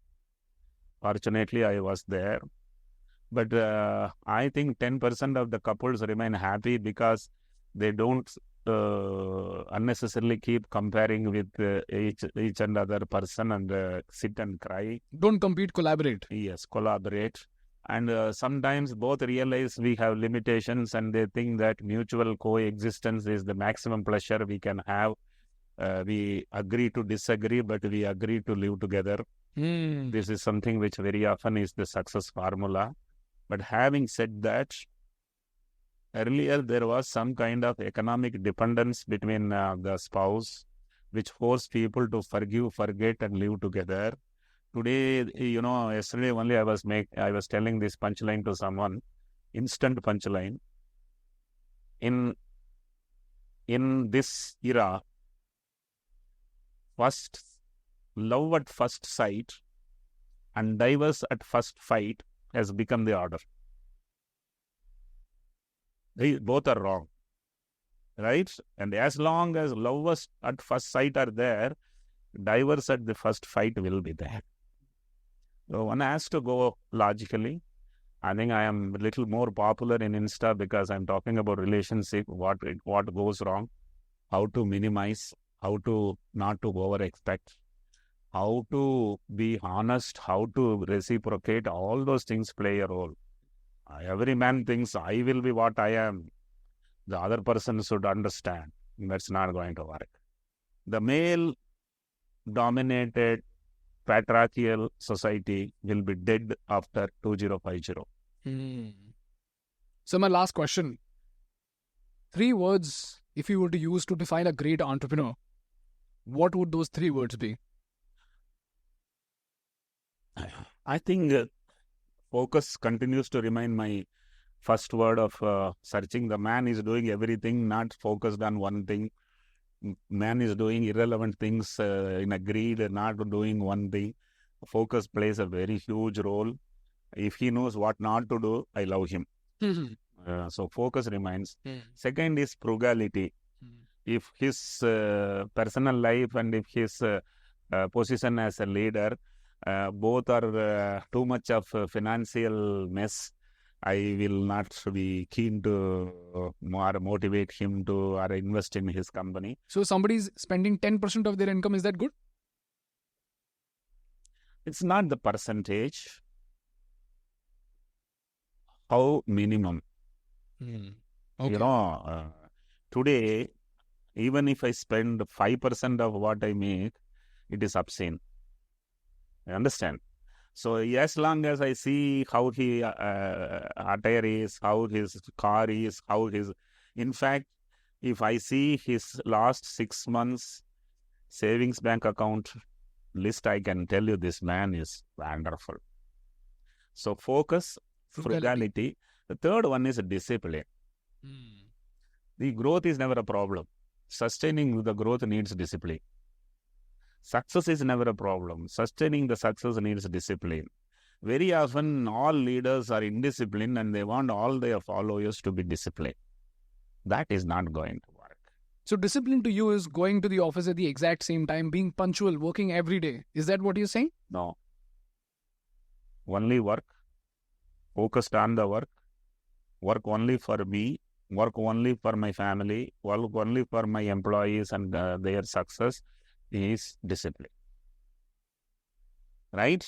Fortunately, I was there. But I think 10% of the couples remain happy because they don't unnecessarily keep comparing with each and other person and sit and cry. Don't compete, collaborate. Yes, collaborate. And sometimes both realize we have limitations and they think that mutual coexistence is the maximum pleasure we can have. We agree to disagree, but we agree to live together. This is something which very often is the success formula. But having said that, earlier there was some kind of economic dependence between the spouse, which forced people to forgive, forget, and live together. Today, yesterday only I was telling this punchline to someone, instant punchline. In this era, first love at first sight and divorce at first fight has become the order. They both are wrong, right? And as long as lovers at first sight are there, divorce at the first fight will be there. So one has to go logically. I think I am a little more popular in Insta because I'm talking about relationship, what goes wrong, how to minimize, how to not to over expect, how to be honest, how to reciprocate. All those things play a role. Every man thinks I will be what I am. The other person should understand. That's not going to work. The male-dominated patriarchal society will be dead after 2050. So my last question. 3 words, if you were to use to define a great entrepreneur, what would those 3 words be? I think focus continues to remain my first word of searching. The man is doing everything, not focused on one thing. Man is doing irrelevant things in a greed, not doing one thing. Focus plays a very huge role. If he knows what not to do, I love him. So focus remains. Second is frugality. If his personal life and if his position as a leader, both are too much of financial mess, I will not be keen to more motivate him to or invest in his company. So somebody's spending 10% of their income, is that good? It's not the percentage. How minimum? Okay. Today, even if I spend 5% of what I make, it is obscene. I understand. So as long as I see how his attire is, how his car is, in fact, if I see his last 6 months savings bank account list, I can tell you this man is wonderful. So focus, frugality. The third one is discipline. The growth is never a problem. Sustaining the growth needs discipline. Success is never a problem. Sustaining the success needs discipline. Very often, all leaders are indisciplined and they want all their followers to be disciplined. That is not going to work. So discipline to you is going to the office at the exact same time, being punctual, working every day. Is that what you're saying? No. Only work, focused on the work only for me, work only for my family, work only for my employees and their success is discipline. Right?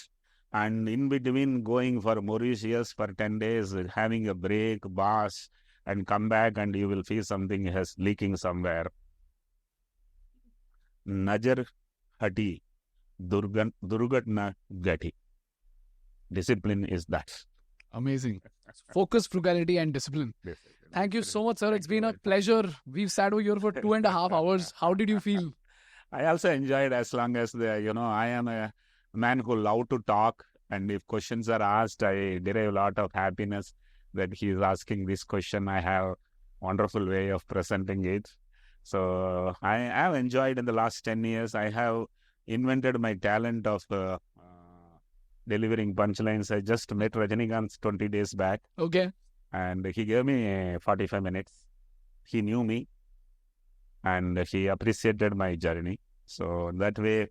And in between going for Mauritius for 10 days, having a break, bath, and come back and you will feel something is leaking somewhere. Najar hati, durgatna gati. Discipline is that. Amazing. Focus, frugality, and discipline. Thank you so much, sir. It's been a pleasure. We've sat over here for 2.5 hours. How did you feel? I also enjoyed as long as I am a man who love to talk, and if questions are asked, I derive a lot of happiness that he is asking this question. I have wonderful way of presenting it. So I have enjoyed in the last 10 years. I have invented my talent of delivering punchlines. I just met Rajinikanth 20 days back. Okay. And he gave me 45 minutes. He knew me and he appreciated my journey. So that way,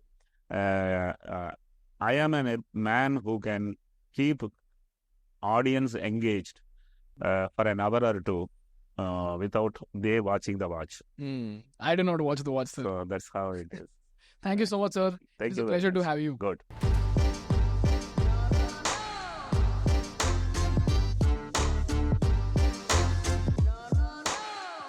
I am a man who can keep audience engaged for an hour or two without they watching the watch. I do not watch the watch, sir. So that's how it is. Thank you so much, sir. Thank It's you a pleasure very to much. have you. Good.